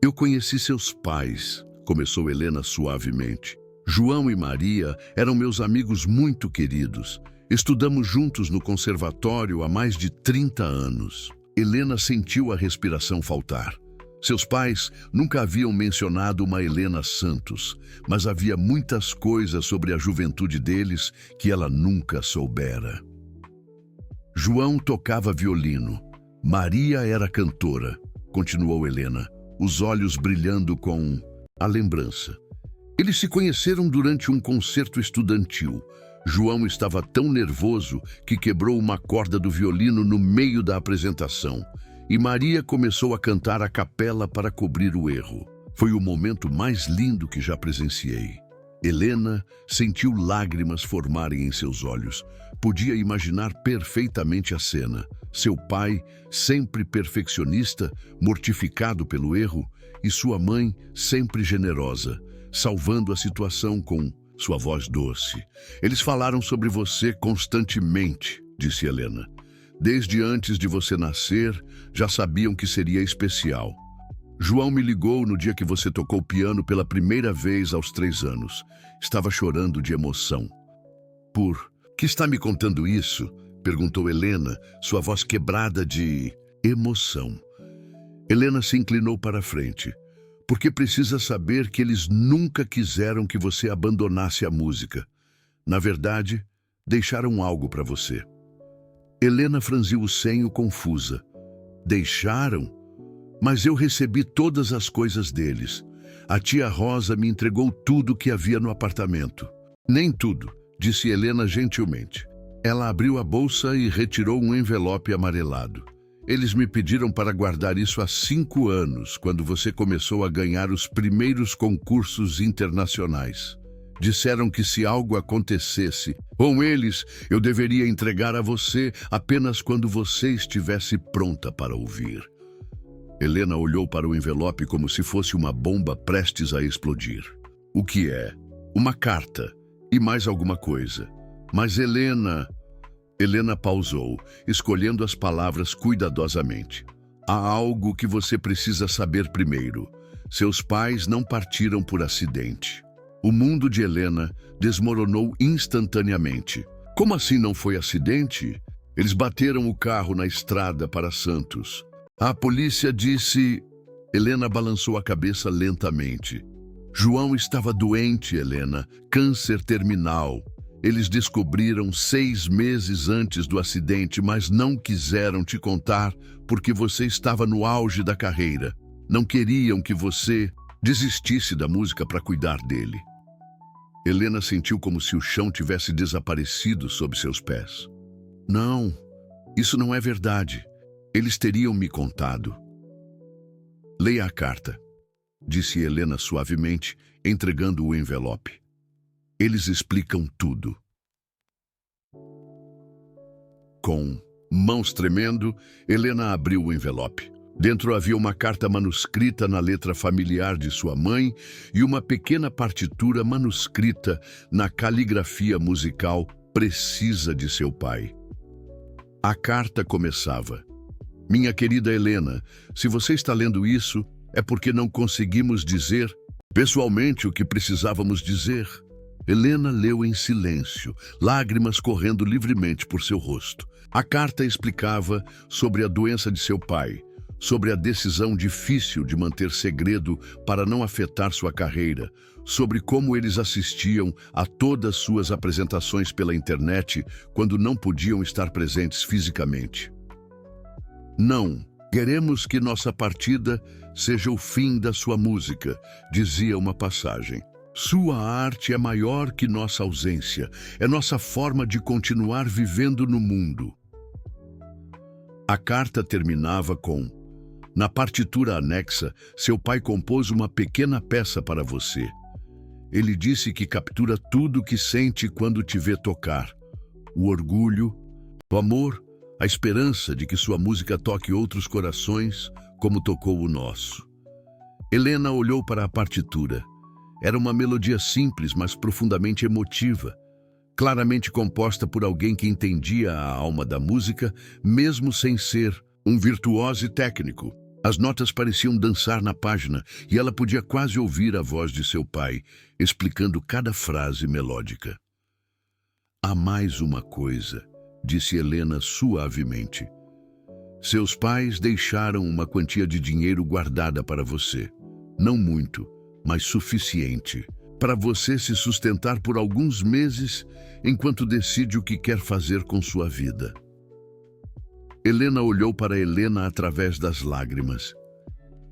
Eu conheci seus pais, começou Helena suavemente. João e Maria eram meus amigos muito queridos. Estudamos juntos no conservatório há mais de 30 anos. Helena sentiu a respiração faltar. Seus pais nunca haviam mencionado uma Helena Santos, mas havia muitas coisas sobre a juventude deles que ela nunca soubera. João tocava violino. Maria era cantora, continuou Helena, os olhos brilhando com a lembrança. Eles se conheceram durante um concerto estudantil. João estava tão nervoso que quebrou uma corda do violino no meio da apresentação, e Maria começou a cantar a capela para cobrir o erro. Foi o momento mais lindo que já presenciei. Helena sentiu lágrimas formarem em seus olhos. Podia imaginar perfeitamente a cena. Seu pai, sempre perfeccionista, mortificado pelo erro, e sua mãe, sempre generosa, salvando a situação com sua voz doce. Eles falaram sobre você constantemente, disse Helena. Desde antes de você nascer, já sabiam que seria especial. João me ligou no dia que você tocou piano pela primeira vez aos 3 anos. Estava chorando de emoção. Por que está me contando isso? Perguntou Helena, sua voz quebrada de emoção. Helena se inclinou para a frente. Porque precisa saber que eles nunca quiseram que você abandonasse a música. Na verdade, deixaram algo para você. Helena franziu o senho confusa. Deixaram? Mas eu recebi todas as coisas deles. A tia Rosa me entregou tudo que havia no apartamento. Nem tudo, disse Helena gentilmente. Ela abriu a bolsa e retirou um envelope amarelado. Eles me pediram para guardar isso há 5 anos, quando você começou a ganhar os primeiros concursos internacionais. Disseram que se algo acontecesse com eles, eu deveria entregar a você apenas quando você estivesse pronta para ouvir. Helena olhou para o envelope como se fosse uma bomba prestes a explodir. O que é? Uma carta e mais alguma coisa. Mas Helena pausou, escolhendo as palavras cuidadosamente. Há algo que você precisa saber primeiro. Seus pais não partiram por acidente. O mundo de Helena desmoronou instantaneamente. Como assim não foi acidente? Eles bateram o carro na estrada para Santos. A polícia disse... Helena balançou a cabeça lentamente. João estava doente, Helena. Câncer terminal. Eles descobriram 6 meses antes do acidente, mas não quiseram te contar porque você estava no auge da carreira. Não queriam que você desistisse da música para cuidar dele. Helena sentiu como se o chão tivesse desaparecido sob seus pés. Não, isso não é verdade. Eles teriam me contado. Leia a carta, disse Helena suavemente, entregando o envelope. Eles explicam tudo. Com mãos tremendo, Helena abriu o envelope. Dentro havia uma carta manuscrita na letra familiar de sua mãe e uma pequena partitura manuscrita na caligrafia musical precisa de seu pai. A carta começava: Minha querida Helena, se você está lendo isso, é porque não conseguimos dizer pessoalmente o que precisávamos dizer. Helena leu em silêncio, lágrimas correndo livremente por seu rosto. A carta explicava sobre a doença de seu pai, sobre a decisão difícil de manter segredo para não afetar sua carreira, sobre como eles assistiam a todas suas apresentações pela internet quando não podiam estar presentes fisicamente. Não, queremos que nossa partida seja o fim da sua música, dizia uma passagem. Sua arte é maior que nossa ausência, é nossa forma de continuar vivendo no mundo. A carta terminava com: Na partitura anexa, seu pai compôs uma pequena peça para você. Ele disse que captura tudo o que sente quando te vê tocar. O orgulho, o amor, a esperança de que sua música toque outros corações, como tocou o nosso. Helena olhou para a partitura. Era uma melodia simples, mas profundamente emotiva, claramente composta por alguém que entendia a alma da música, mesmo sem ser um virtuoso e técnico. As notas pareciam dançar na página e ela podia quase ouvir a voz de seu pai, explicando cada frase melódica. Há mais uma coisa, disse Helena suavemente. Seus pais deixaram uma quantia de dinheiro guardada para você. Não muito, mas suficiente para você se sustentar por alguns meses enquanto decide o que quer fazer com sua vida. Helena olhou para Helena através das lágrimas.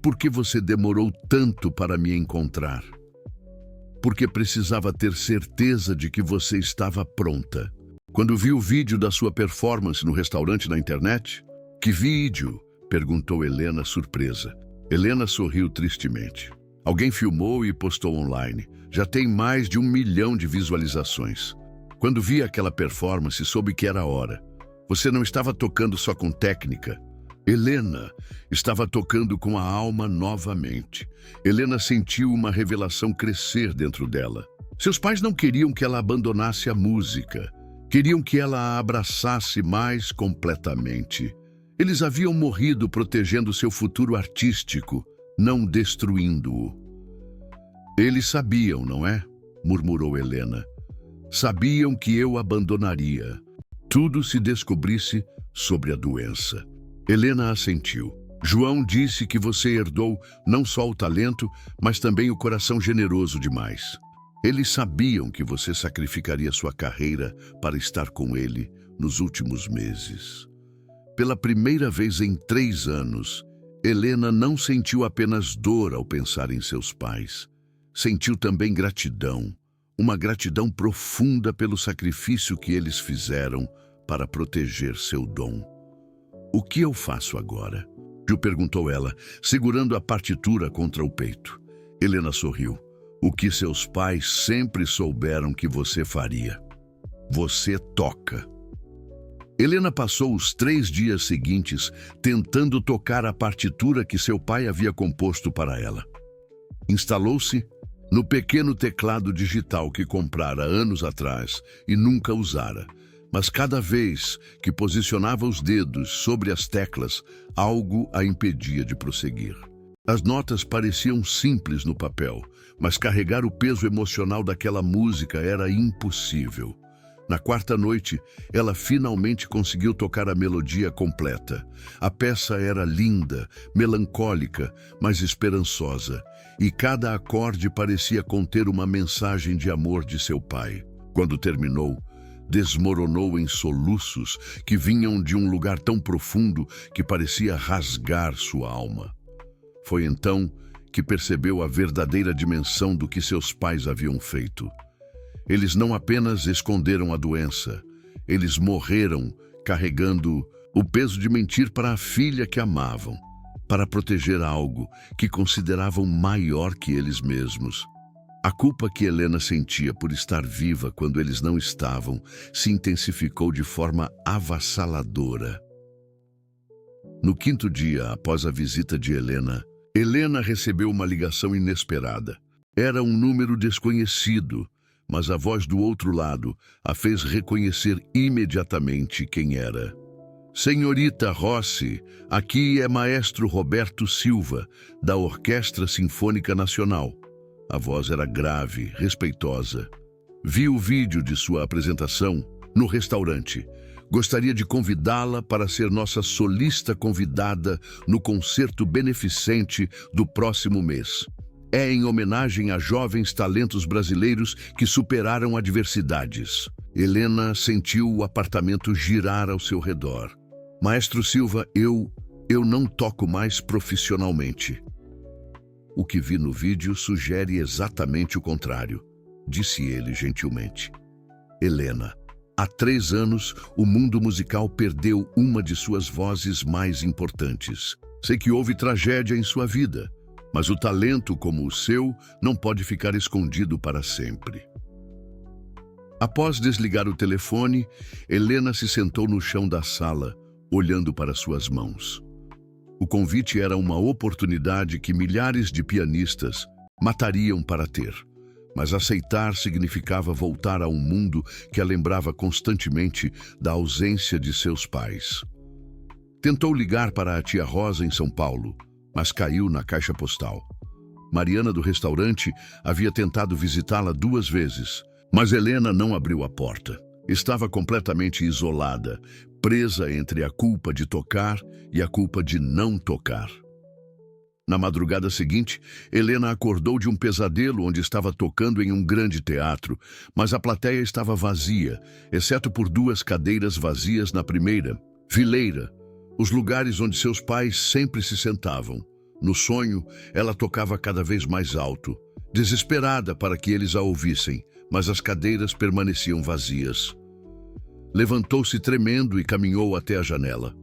Por que você demorou tanto para me encontrar? Porque precisava ter certeza de que você estava pronta. Quando vi o vídeo da sua performance no restaurante na internet? Que vídeo? Perguntou Helena surpresa. Helena sorriu tristemente. Alguém filmou e postou online. Já tem mais de 1 milhão de visualizações. Quando vi aquela performance, soube que era a hora. Você não estava tocando só com técnica. Helena estava tocando com a alma novamente. Helena sentiu uma revelação crescer dentro dela. Seus pais não queriam que ela abandonasse a música. Queriam que ela a abraçasse mais completamente. Eles haviam morrido protegendo seu futuro artístico, não destruindo-o. Eles sabiam, não é? Murmurou Helena. Sabiam que eu abandonaria. Tudo se descobrisse sobre a doença. Helena assentiu. João disse que você herdou não só o talento, mas também o coração generoso demais. Eles sabiam que você sacrificaria sua carreira para estar com ele nos últimos meses. Pela primeira vez em 3 anos, Helena não sentiu apenas dor ao pensar em seus pais. Sentiu também gratidão, uma gratidão profunda pelo sacrifício que eles fizeram para proteger seu dom. O que eu faço agora? Ju perguntou ela, segurando a partitura contra o peito. Helena sorriu. O que seus pais sempre souberam que você faria. Você toca. Helena passou os 3 dias seguintes tentando tocar a partitura que seu pai havia composto para ela. Instalou-se no pequeno teclado digital que comprara anos atrás e nunca usara, mas cada vez que posicionava os dedos sobre as teclas, algo a impedia de prosseguir. As notas pareciam simples no papel, mas carregar o peso emocional daquela música era impossível. Na 4ª noite, ela finalmente conseguiu tocar a melodia completa. A peça era linda, melancólica, mas esperançosa, e cada acorde parecia conter uma mensagem de amor de seu pai. Quando terminou, desmoronou em soluços que vinham de um lugar tão profundo que parecia rasgar sua alma. Foi então que percebeu a verdadeira dimensão do que seus pais haviam feito. Eles não apenas esconderam a doença, eles morreram carregando o peso de mentir para a filha que amavam, para proteger algo que consideravam maior que eles mesmos. A culpa que Helena sentia por estar viva quando eles não estavam se intensificou de forma avassaladora. No quinto dia após a visita de Helena recebeu uma ligação inesperada. Era um número desconhecido, mas a voz do outro lado a fez reconhecer imediatamente quem era. Senhorita Rossi, aqui é Maestro Roberto Silva, da Orquestra Sinfônica Nacional. A voz era grave, respeitosa. Vi o vídeo de sua apresentação no restaurante. Gostaria de convidá-la para ser nossa solista convidada no concerto beneficente do próximo mês. É em homenagem a jovens talentos brasileiros que superaram adversidades. Helena sentiu o apartamento girar ao seu redor. Maestro Silva, eu não toco mais profissionalmente. O que vi no vídeo sugere exatamente o contrário, disse ele gentilmente. Helena, há 3 anos, o mundo musical perdeu uma de suas vozes mais importantes. Sei que houve tragédia em sua vida, mas o talento como o seu não pode ficar escondido para sempre. Após desligar o telefone, Helena se sentou no chão da sala, olhando para suas mãos. O convite era uma oportunidade que milhares de pianistas matariam para ter, mas aceitar significava voltar a um mundo que a lembrava constantemente da ausência de seus pais. Tentou ligar para a tia Rosa em São Paulo, mas caiu na caixa postal. Mariana do restaurante havia tentado visitá-la 2 vezes, mas Helena não abriu a porta. Estava completamente isolada, presa entre a culpa de tocar e a culpa de não tocar. Na madrugada seguinte, Helena acordou de um pesadelo onde estava tocando em um grande teatro, mas a plateia estava vazia, exceto por 2 cadeiras vazias na primeira fileira, os lugares onde seus pais sempre se sentavam. No sonho, ela tocava cada vez mais alto, desesperada para que eles a ouvissem, mas as cadeiras permaneciam vazias. Levantou-se tremendo e caminhou até a janela.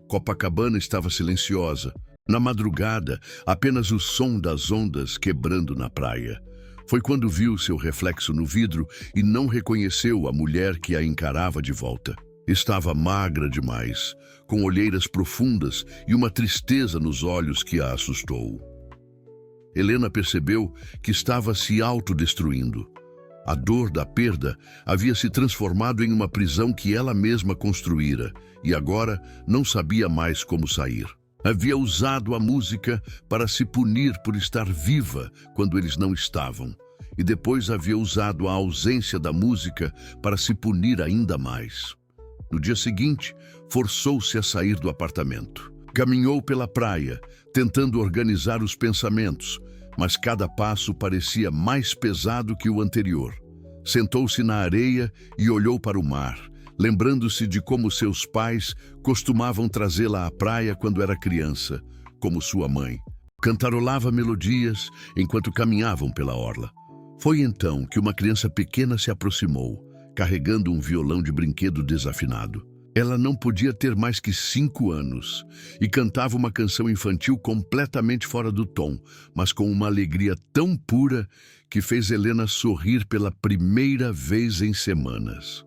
Copacabana estava silenciosa. Na madrugada, apenas o som das ondas quebrando na praia. Foi quando viu seu reflexo no vidro e não reconheceu a mulher que a encarava de volta. Estava magra demais, com olheiras profundas e uma tristeza nos olhos que a assustou. Helena percebeu que estava se autodestruindo. A dor da perda havia se transformado em uma prisão que ela mesma construíra e agora não sabia mais como sair. Havia usado a música para se punir por estar viva quando eles não estavam, e depois havia usado a ausência da música para se punir ainda mais. No dia seguinte, forçou-se a sair do apartamento. Caminhou pela praia, tentando organizar os pensamentos, mas cada passo parecia mais pesado que o anterior. Sentou-se na areia e olhou para o mar, lembrando-se de como seus pais costumavam trazê-la à praia quando era criança, como sua mãe. Cantarolava melodias enquanto caminhavam pela orla. Foi então que uma criança pequena se aproximou, carregando um violão de brinquedo desafinado. Ela não podia ter mais que 5 anos e cantava uma canção infantil completamente fora do tom, mas com uma alegria tão pura que fez Helena sorrir pela primeira vez em semanas.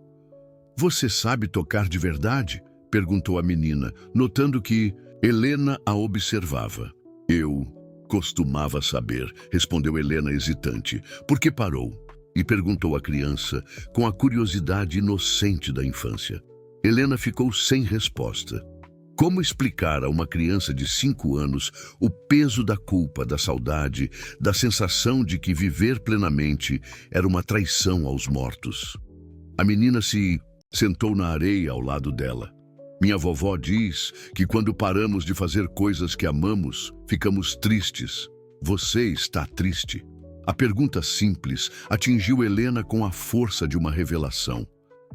"Você sabe tocar de verdade?" perguntou a menina, notando que Helena a observava. "Eu costumava saber", respondeu Helena hesitante. "Por que parou?" E perguntou à criança com a curiosidade inocente da infância. Helena ficou sem resposta. Como explicar a uma criança de 5 anos o peso da culpa, da saudade, da sensação de que viver plenamente era uma traição aos mortos? A menina se sentou na areia ao lado dela. "Minha vovó diz que quando paramos de fazer coisas que amamos, ficamos tristes. Você está triste?" A pergunta simples atingiu Helena com a força de uma revelação.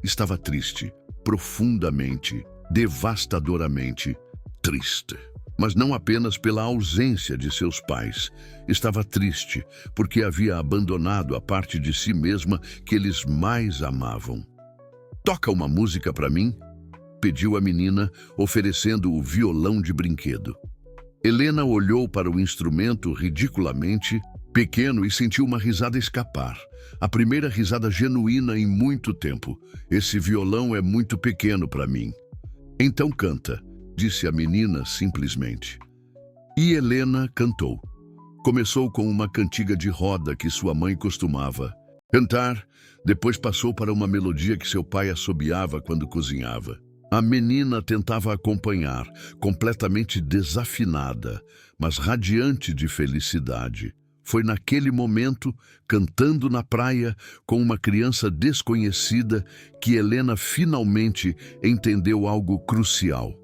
Estava triste, profundamente, devastadoramente triste. Mas não apenas pela ausência de seus pais. Estava triste porque havia abandonado a parte de si mesma que eles mais amavam. "Toca uma música para mim?", pediu a menina, oferecendo o violão de brinquedo. Helena olhou para o instrumento ridiculamente pequeno e sentiu uma risada escapar. A primeira risada genuína em muito tempo. "Esse violão é muito pequeno para mim." "Então canta", disse a menina simplesmente. E Helena cantou. Começou com uma cantiga de roda que sua mãe costumava cantar, depois passou para uma melodia que seu pai assobiava quando cozinhava. A menina tentava acompanhar, completamente desafinada, mas radiante de felicidade. Foi naquele momento, cantando na praia, com uma criança desconhecida, que Helena finalmente entendeu algo crucial.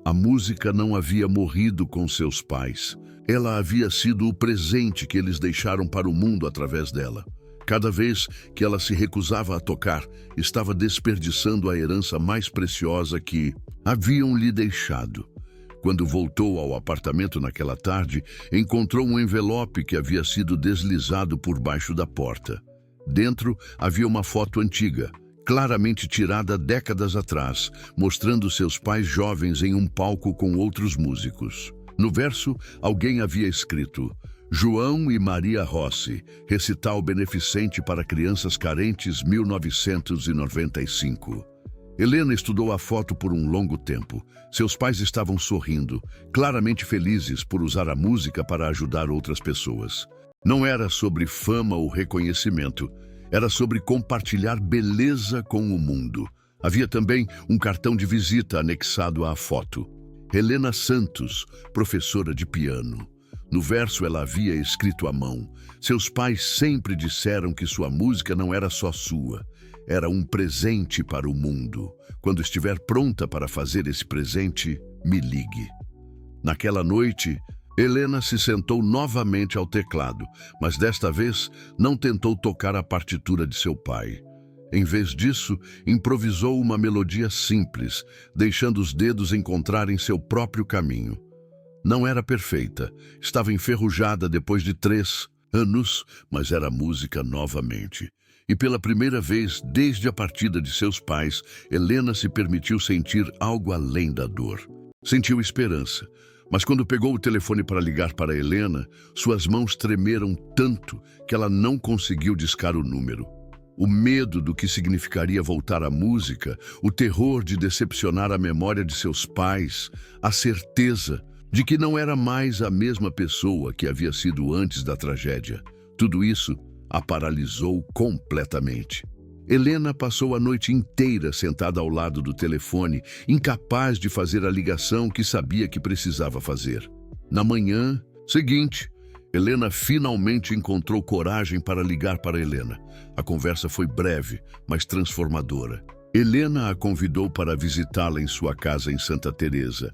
A música não havia morrido com seus pais. Ela havia sido o presente que eles deixaram para o mundo através dela. Cada vez que ela se recusava a tocar, estava desperdiçando a herança mais preciosa que haviam lhe deixado. Quando voltou ao apartamento naquela tarde, encontrou um envelope que havia sido deslizado por baixo da porta. Dentro havia uma foto antiga, claramente tirada décadas atrás, mostrando seus pais jovens em um palco com outros músicos. No verso, alguém havia escrito: "João e Maria Rossi, recital beneficente para crianças carentes 1995. Helena estudou a foto por um longo tempo. Seus pais estavam sorrindo, claramente felizes por usar a música para ajudar outras pessoas. Não era sobre fama ou reconhecimento, era sobre compartilhar beleza com o mundo. Havia também um cartão de visita anexado à foto. Helena Santos, professora de piano. No verso ela havia escrito à mão: "Seus pais sempre disseram que sua música não era só sua. Era um presente para o mundo. Quando estiver pronta para fazer esse presente, me ligue." Naquela noite, Helena se sentou novamente ao teclado, mas desta vez não tentou tocar a partitura de seu pai. Em vez disso, improvisou uma melodia simples, deixando os dedos encontrarem seu próprio caminho. Não era perfeita, estava enferrujada depois de 3 anos, mas era música novamente. E pela primeira vez desde a partida de seus pais, Helena se permitiu sentir algo além da dor. Sentiu esperança, mas quando pegou o telefone para ligar para Helena, suas mãos tremeram tanto que ela não conseguiu discar o número. O medo do que significaria voltar à música, o terror de decepcionar a memória de seus pais, a certeza de que não era mais a mesma pessoa que havia sido antes da tragédia. Tudo isso a paralisou completamente. Helena passou a noite inteira sentada ao lado do telefone, incapaz de fazer a ligação que sabia que precisava fazer. Na manhã seguinte, Helena finalmente encontrou coragem para ligar para Helena. A conversa foi breve, mas transformadora. Helena a convidou para visitá-la em sua casa em Santa Teresa,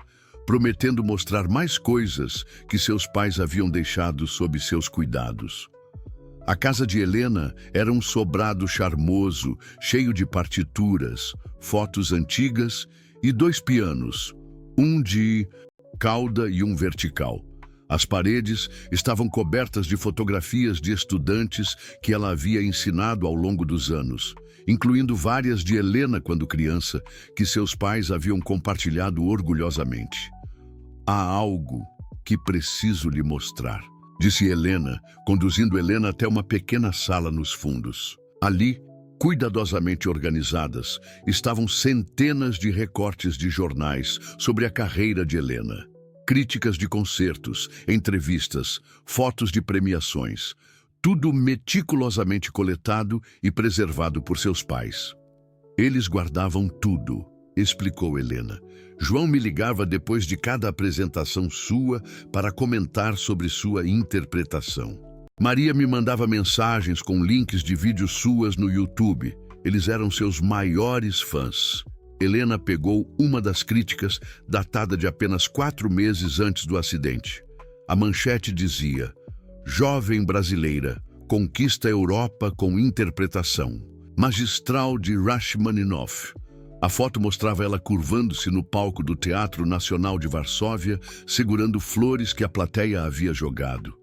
prometendo mostrar mais coisas que seus pais haviam deixado sob seus cuidados. A casa de Helena era um sobrado charmoso, cheio de partituras, fotos antigas e 2 pianos, um de cauda e um vertical. As paredes estavam cobertas de fotografias de estudantes que ela havia ensinado ao longo dos anos, incluindo várias de Helena quando criança, que seus pais haviam compartilhado orgulhosamente. "Há algo que preciso lhe mostrar", disse Helena, conduzindo Helena até uma pequena sala nos fundos. Ali, cuidadosamente organizadas, estavam centenas de recortes de jornais sobre a carreira de Helena. Críticas de concertos, entrevistas, fotos de premiações, tudo meticulosamente coletado e preservado por seus pais. "Eles guardavam tudo", explicou Helena. "João me ligava depois de cada apresentação sua para comentar sobre sua interpretação. Maria me mandava mensagens com links de vídeos suas no YouTube. Eles eram seus maiores fãs." Helena pegou uma das críticas, datada de apenas 4 meses antes do acidente. A manchete dizia: "Jovem brasileira, conquista a Europa com interpretação magistral de Rachmaninoff. A foto mostrava ela curvando-se no palco do Teatro Nacional de Varsóvia, segurando flores que a plateia havia jogado.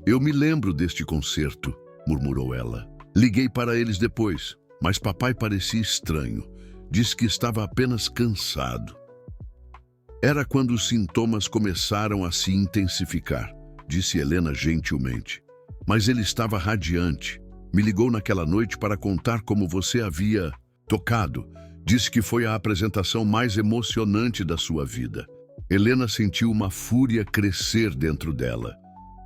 Eu me lembro deste concerto, murmurou ela. Liguei para eles depois, mas papai parecia estranho. Disse que estava apenas cansado. Era quando os sintomas começaram a se intensificar, disse Helena gentilmente. Mas ele estava radiante. Me ligou naquela noite para contar como você havia tocado. Disse que foi a apresentação mais emocionante da sua vida. Helena sentiu uma fúria crescer dentro dela.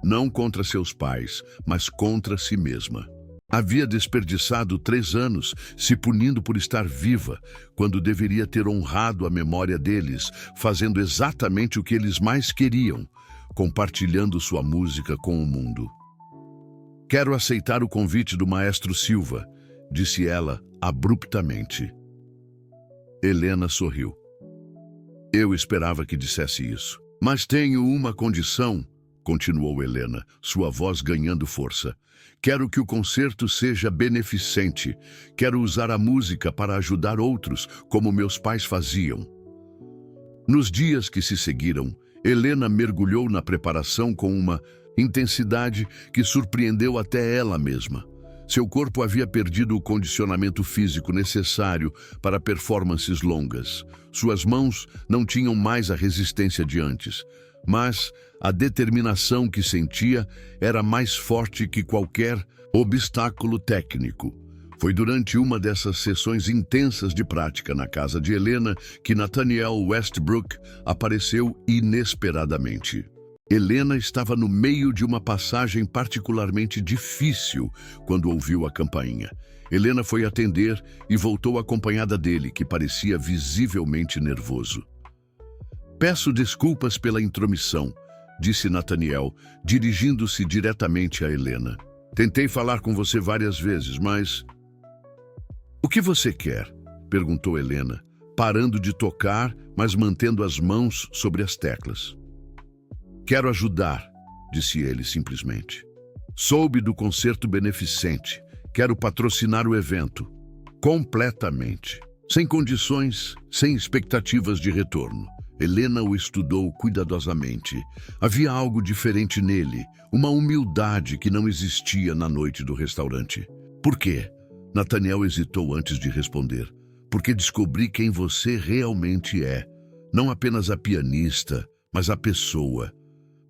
Não contra seus pais, mas contra si mesma. Havia desperdiçado 3 anos se punindo por estar viva, quando deveria ter honrado a memória deles, fazendo exatamente o que eles mais queriam, compartilhando sua música com o mundo. Quero aceitar o convite do maestro Silva, disse ela abruptamente. Helena sorriu. Eu esperava que dissesse isso. Mas tenho uma condição, continuou Helena, sua voz ganhando força. Quero que o concerto seja beneficente. Quero usar a música para ajudar outros, como meus pais faziam. Nos dias que se seguiram, Helena mergulhou na preparação com uma intensidade que surpreendeu até ela mesma. Seu corpo havia perdido o condicionamento físico necessário para performances longas. Suas mãos não tinham mais a resistência de antes, mas a determinação que sentia era mais forte que qualquer obstáculo técnico. Foi durante uma dessas sessões intensas de prática na casa de Helena que Nathaniel Westbrook apareceu inesperadamente. Helena estava no meio de uma passagem particularmente difícil quando ouviu a campainha. Helena foi atender e voltou acompanhada dele, que parecia visivelmente nervoso. Peço desculpas pela intromissão, disse Nathaniel, dirigindo-se diretamente a Helena. Tentei falar com você várias vezes, mas... O que você quer? Perguntou Helena, parando de tocar, mas mantendo as mãos sobre as teclas. Quero ajudar, disse ele simplesmente. Soube do concerto beneficente. Quero patrocinar o evento. Completamente. Sem condições, sem expectativas de retorno. Helena o estudou cuidadosamente. Havia algo diferente nele, uma humildade que não existia na noite do restaurante. Por quê? Nathaniel hesitou antes de responder. Porque descobri quem você realmente é. Não apenas a pianista, mas a pessoa.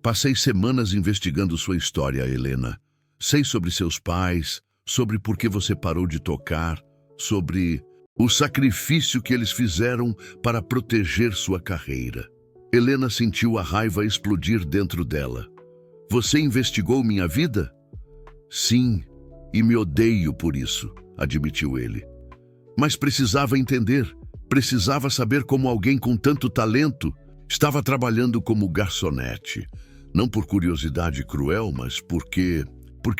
Passei semanas investigando sua história, Helena. Sei sobre seus pais, sobre por que você parou de tocar, sobre o sacrifício que eles fizeram para proteger sua carreira. Helena sentiu a raiva explodir dentro dela. Você investigou minha vida? Sim, e me odeio por isso, admitiu ele. Mas precisava entender, precisava saber como alguém com tanto talento estava trabalhando como garçonete. Não por curiosidade cruel, mas porque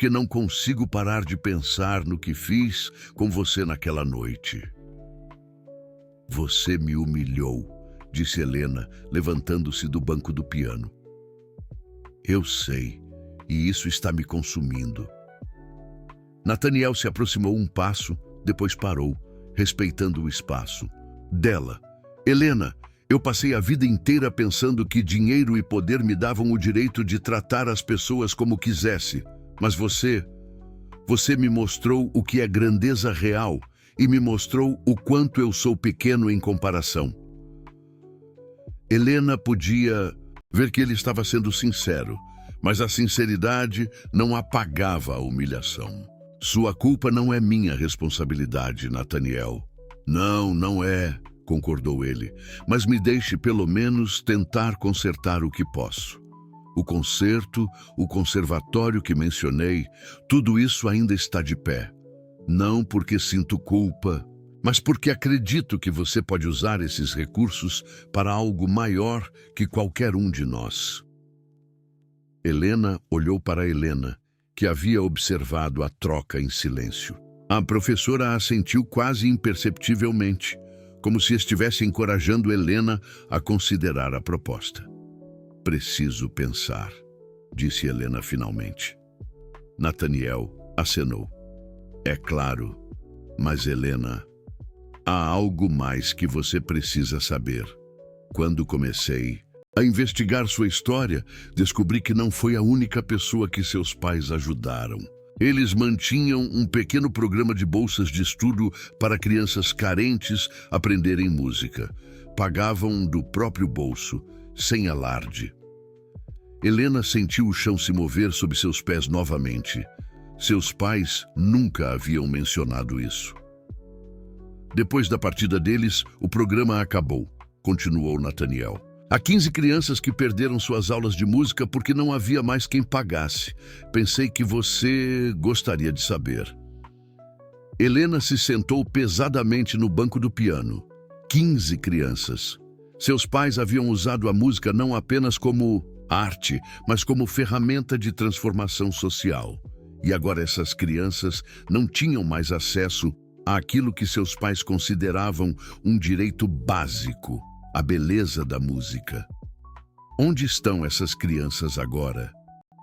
não consigo parar de pensar no que fiz com você naquela noite. Você me humilhou, disse Helena, levantando-se do banco do piano. Eu sei, e isso está me consumindo. Nathaniel se aproximou um passo, depois parou, respeitando o espaço. Dela. Helena, eu passei a vida inteira pensando que dinheiro e poder me davam o direito de tratar as pessoas como quisesse. Mas você me mostrou o que é grandeza real e me mostrou o quanto eu sou pequeno em comparação. Helena podia ver que ele estava sendo sincero, mas a sinceridade não apagava a humilhação. Sua culpa não é minha responsabilidade, Nathaniel. Não é, concordou ele, mas me deixe pelo menos tentar consertar o que posso. O concerto, o conservatório que mencionei, tudo isso ainda está de pé. Não porque sinto culpa, mas porque acredito que você pode usar esses recursos para algo maior que qualquer um de nós. Helena olhou para Helena, que havia observado a troca em silêncio. A professora assentiu quase imperceptivelmente, como se estivesse encorajando Helena a considerar a proposta. Preciso pensar, disse Helena finalmente. Nathaniel acenou. É claro, mas Helena, há algo mais que você precisa saber. Quando comecei a investigar sua história, descobri que não foi a única pessoa que seus pais ajudaram. Eles mantinham um pequeno programa de bolsas de estudo para crianças carentes aprenderem música. Pagavam do próprio bolso, sem alarde. Helena sentiu o chão se mover sob seus pés novamente. Seus pais nunca haviam mencionado isso. Depois da partida deles, o programa acabou, continuou Nathaniel. Há 15 crianças que perderam suas aulas de música porque não havia mais quem pagasse. Pensei que você gostaria de saber. Helena se sentou pesadamente no banco do piano. 15 crianças. Seus pais haviam usado a música não apenas como arte, mas como ferramenta de transformação social. E agora essas crianças não tinham mais acesso àquilo que seus pais consideravam um direito básico, a beleza da música. Onde estão essas crianças agora?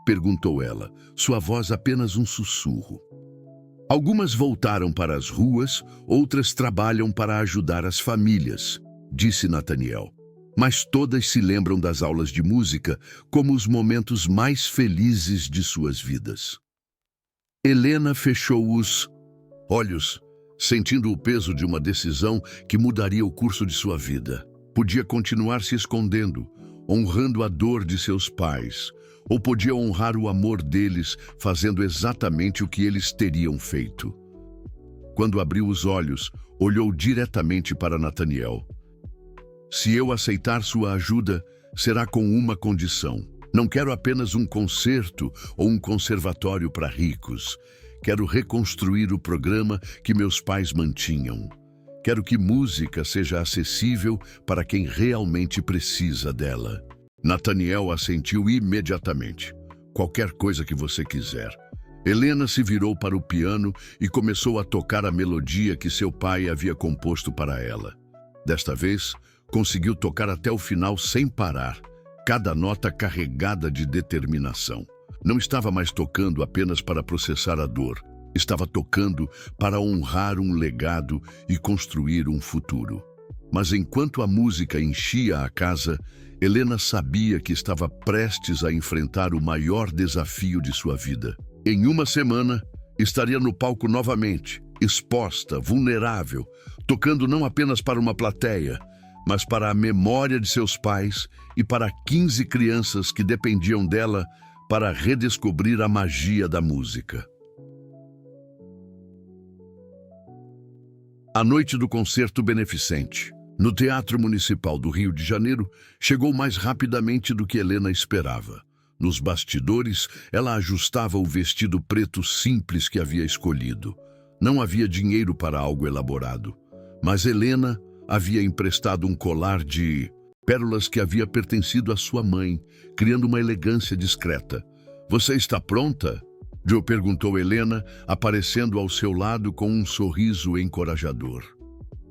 Perguntou ela, sua voz apenas um sussurro. Algumas voltaram para as ruas, outras trabalham para ajudar as famílias, disse Nathaniel. Mas todas se lembram das aulas de música como os momentos mais felizes de suas vidas. Helena fechou os olhos, sentindo o peso de uma decisão que mudaria o curso de sua vida. Podia continuar se escondendo, honrando a dor de seus pais, ou podia honrar o amor deles, fazendo exatamente o que eles teriam feito. Quando abriu os olhos, olhou diretamente para Nathaniel. Se eu aceitar sua ajuda, será com uma condição. Não quero apenas um concerto ou um conservatório para ricos. Quero reconstruir o programa que meus pais mantinham. Quero que música seja acessível para quem realmente precisa dela. Nathaniel assentiu imediatamente. Qualquer coisa que você quiser. Helena se virou para o piano e começou a tocar a melodia que seu pai havia composto para ela. Desta vez, conseguiu tocar até o final sem parar, cada nota carregada de determinação. Não estava mais tocando apenas para processar a dor. Estava tocando para honrar um legado e construir um futuro. Mas enquanto a música enchia a casa, Helena sabia que estava prestes a enfrentar o maior desafio de sua vida. Em uma semana, estaria no palco novamente, exposta, vulnerável, tocando não apenas para uma plateia, mas para a memória de seus pais e para 15 crianças que dependiam dela para redescobrir a magia da música. A noite do concerto beneficente, no Teatro Municipal do Rio de Janeiro, chegou mais rapidamente do que Helena esperava. Nos bastidores, ela ajustava o vestido preto simples que havia escolhido. Não havia dinheiro para algo elaborado, mas Helena havia emprestado um colar de pérolas que havia pertencido à sua mãe, criando uma elegância discreta. Você está pronta? Joe perguntou Helena, aparecendo ao seu lado com um sorriso encorajador.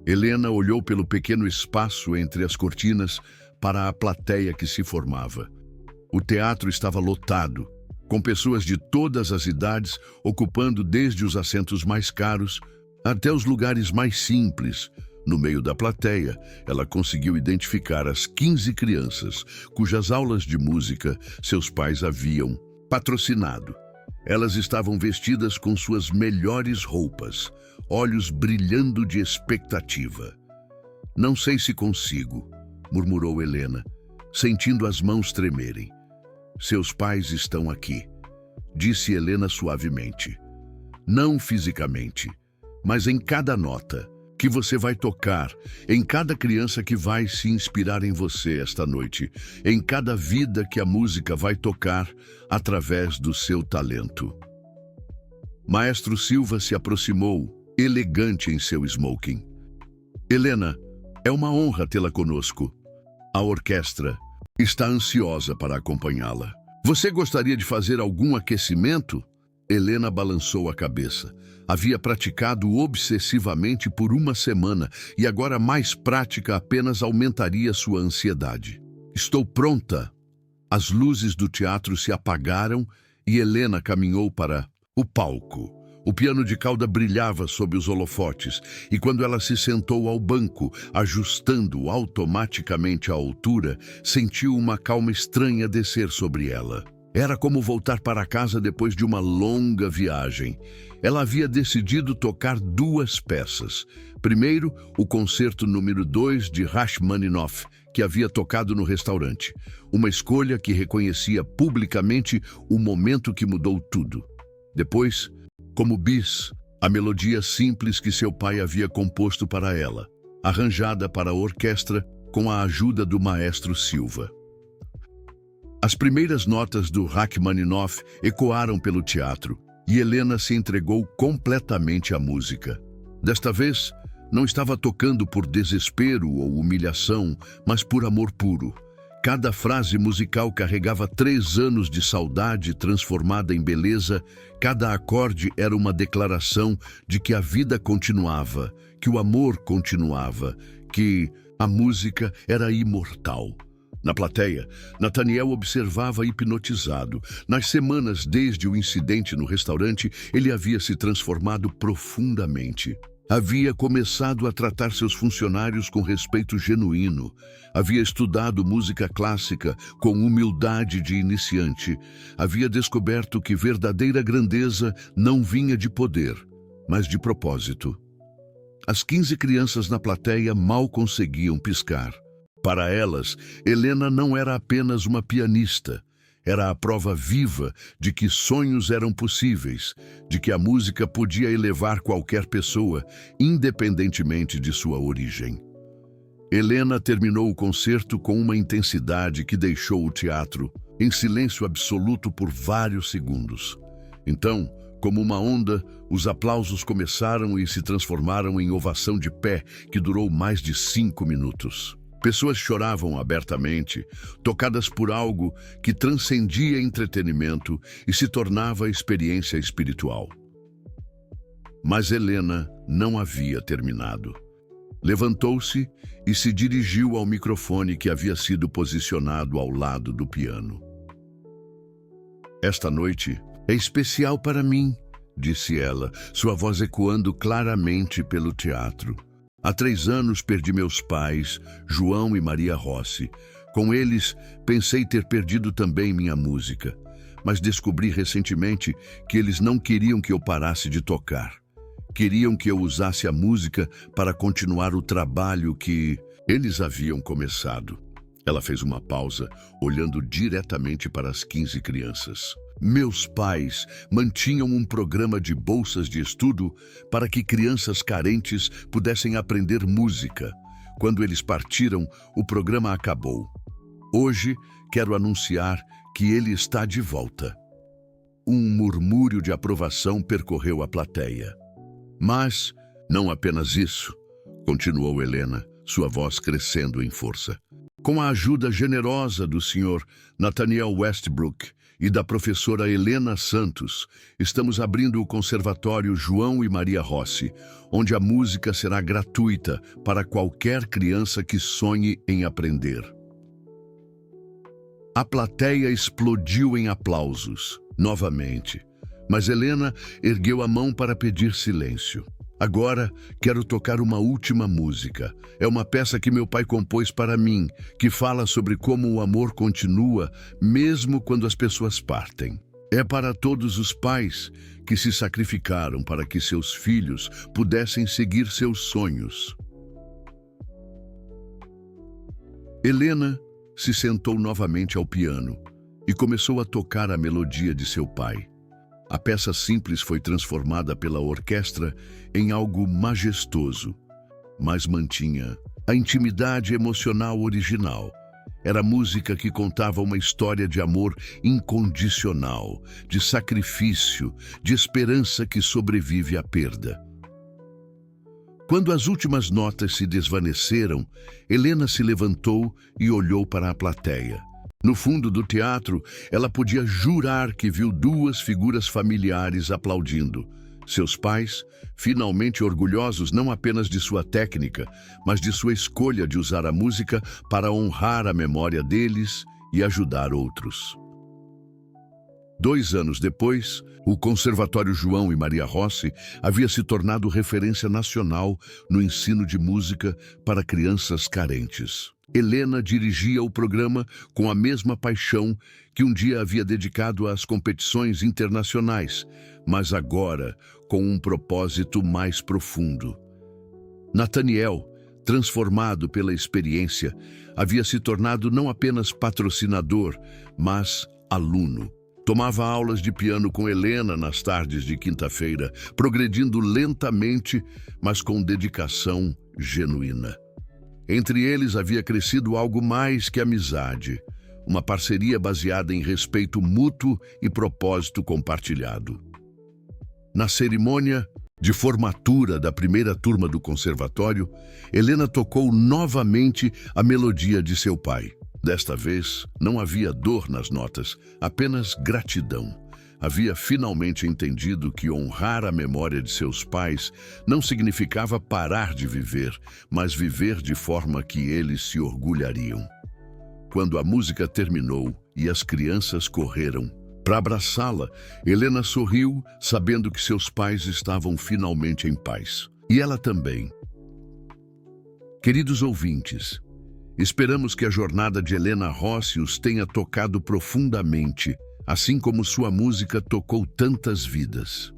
Helena olhou pelo pequeno espaço entre as cortinas para a plateia que se formava. O teatro estava lotado, com pessoas de todas as idades ocupando desde os assentos mais caros até os lugares mais simples. No meio da plateia, ela conseguiu identificar as 15 crianças cujas aulas de música seus pais haviam patrocinado. Elas estavam vestidas com suas melhores roupas, olhos brilhando de expectativa. Não sei se consigo, murmurou Helena, sentindo as mãos tremerem. Seus pais estão aqui, disse Helena suavemente. Não fisicamente, mas em cada nota que você vai tocar, em cada criança que vai se inspirar em você esta noite, em cada vida que a música vai tocar através do seu talento. Maestro Silva se aproximou, elegante em seu smoking. Helena, é uma honra tê-la conosco. A orquestra está ansiosa para acompanhá-la. Você gostaria de fazer algum aquecimento? Helena balançou a cabeça. Havia praticado obsessivamente por uma semana e agora mais prática apenas aumentaria sua ansiedade. Estou pronta. As luzes do teatro se apagaram e Helena caminhou para o palco. O piano de cauda brilhava sob os holofotes, e quando ela se sentou ao banco, ajustando automaticamente a altura, sentiu uma calma estranha descer sobre ela. Era como voltar para casa depois de uma longa viagem. Ela havia decidido tocar 2 peças. Primeiro, o concerto número 2 de Rachmaninoff, que havia tocado no restaurante. Uma escolha que reconhecia publicamente o momento que mudou tudo. Depois, como bis, a melodia simples que seu pai havia composto para ela, arranjada para a orquestra com a ajuda do maestro Silva. As primeiras notas do Rachmaninoff ecoaram pelo teatro e Helena se entregou completamente à música. Desta vez, não estava tocando por desespero ou humilhação, mas por amor puro. Cada frase musical carregava 3 anos de saudade transformada em beleza. Cada acorde era uma declaração de que a vida continuava, que o amor continuava, que a música era imortal. Na plateia, Nathaniel observava hipnotizado. Nas semanas desde o incidente no restaurante, ele havia se transformado profundamente. Havia começado a tratar seus funcionários com respeito genuíno. Havia estudado música clássica com humildade de iniciante. Havia descoberto que verdadeira grandeza não vinha de poder, mas de propósito. As 15 crianças na plateia mal conseguiam piscar. Para elas, Helena não era apenas uma pianista. Era a prova viva de que sonhos eram possíveis, de que a música podia elevar qualquer pessoa, independentemente de sua origem. Helena terminou o concerto com uma intensidade que deixou o teatro em silêncio absoluto por vários segundos. Então, como uma onda, os aplausos começaram e se transformaram em ovação de pé que durou mais de 5 minutos. Pessoas choravam abertamente, tocadas por algo que transcendia entretenimento e se tornava experiência espiritual. Mas Helena não havia terminado. Levantou-se e se dirigiu ao microfone que havia sido posicionado ao lado do piano. "Esta noite é especial para mim", disse ela, sua voz ecoando claramente pelo teatro. "Há 3 anos perdi meus pais, João e Maria Rossi. Com eles, pensei ter perdido também minha música, mas descobri recentemente que eles não queriam que eu parasse de tocar. Queriam que eu usasse a música para continuar o trabalho que eles haviam começado." Ela fez uma pausa, olhando diretamente para as 15 crianças. "Meus pais mantinham um programa de bolsas de estudo para que crianças carentes pudessem aprender música. Quando eles partiram, o programa acabou. Hoje, quero anunciar que ele está de volta." Um murmúrio de aprovação percorreu a plateia. "Mas não apenas isso", continuou Helena, sua voz crescendo em força. "Com a ajuda generosa do Sr. Nathaniel Westbrook e da professora Helena Santos, estamos abrindo o Conservatório João e Maria Rossi, onde a música será gratuita para qualquer criança que sonhe em aprender." A plateia explodiu em aplausos, novamente, mas Helena ergueu a mão para pedir silêncio. "Agora, quero tocar uma última música. É uma peça que meu pai compôs para mim, que fala sobre como o amor continua, mesmo quando as pessoas partem. É para todos os pais que se sacrificaram para que seus filhos pudessem seguir seus sonhos." Helena se sentou novamente ao piano e começou a tocar a melodia de seu pai. A peça simples foi transformada pela orquestra em algo majestoso, mas mantinha a intimidade emocional original. Era música que contava uma história de amor incondicional, de sacrifício, de esperança que sobrevive à perda. Quando as últimas notas se desvaneceram, Helena se levantou e olhou para a plateia. No fundo do teatro, ela podia jurar que viu 2 figuras familiares aplaudindo. Seus pais, finalmente orgulhosos não apenas de sua técnica, mas de sua escolha de usar a música para honrar a memória deles e ajudar outros. 2 anos depois, o Conservatório João e Maria Rossi havia se tornado referência nacional no ensino de música para crianças carentes. Helena dirigia o programa com a mesma paixão que um dia havia dedicado às competições internacionais, mas agora com um propósito mais profundo. Nathaniel, transformado pela experiência, havia se tornado não apenas patrocinador, mas aluno. Tomava aulas de piano com Helena nas tardes de quinta-feira, progredindo lentamente, mas com dedicação genuína. Entre eles havia crescido algo mais que amizade, uma parceria baseada em respeito mútuo e propósito compartilhado. Na cerimônia de formatura da primeira turma do conservatório, Helena tocou novamente a melodia de seu pai. Desta vez, não havia dor nas notas, apenas gratidão. Havia finalmente entendido que honrar a memória de seus pais não significava parar de viver, mas viver de forma que eles se orgulhariam. Quando a música terminou e as crianças correram para abraçá-la, Helena sorriu, sabendo que seus pais estavam finalmente em paz. E ela também. Queridos ouvintes, esperamos que a jornada de Helena Rossi os tenha tocado profundamente, assim como sua música tocou tantas vidas.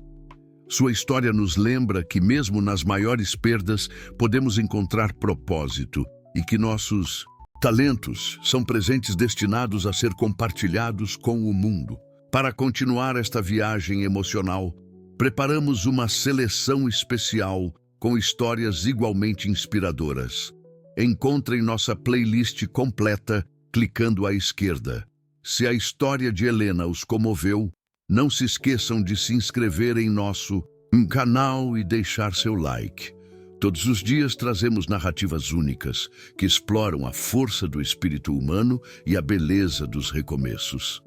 Sua história nos lembra que mesmo nas maiores perdas podemos encontrar propósito e que nossos talentos são presentes destinados a ser compartilhados com o mundo. Para continuar esta viagem emocional, preparamos uma seleção especial com histórias igualmente inspiradoras. Encontrem nossa playlist completa clicando à esquerda. Se a história de Helena os comoveu, não se esqueçam de se inscrever em nosso canal e deixar seu like. Todos os dias trazemos narrativas únicas que exploram a força do espírito humano e a beleza dos recomeços.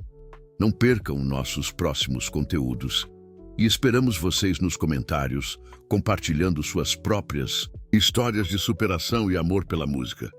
Não percam nossos próximos conteúdos e esperamos vocês nos comentários, compartilhando suas próprias histórias de superação e amor pela música.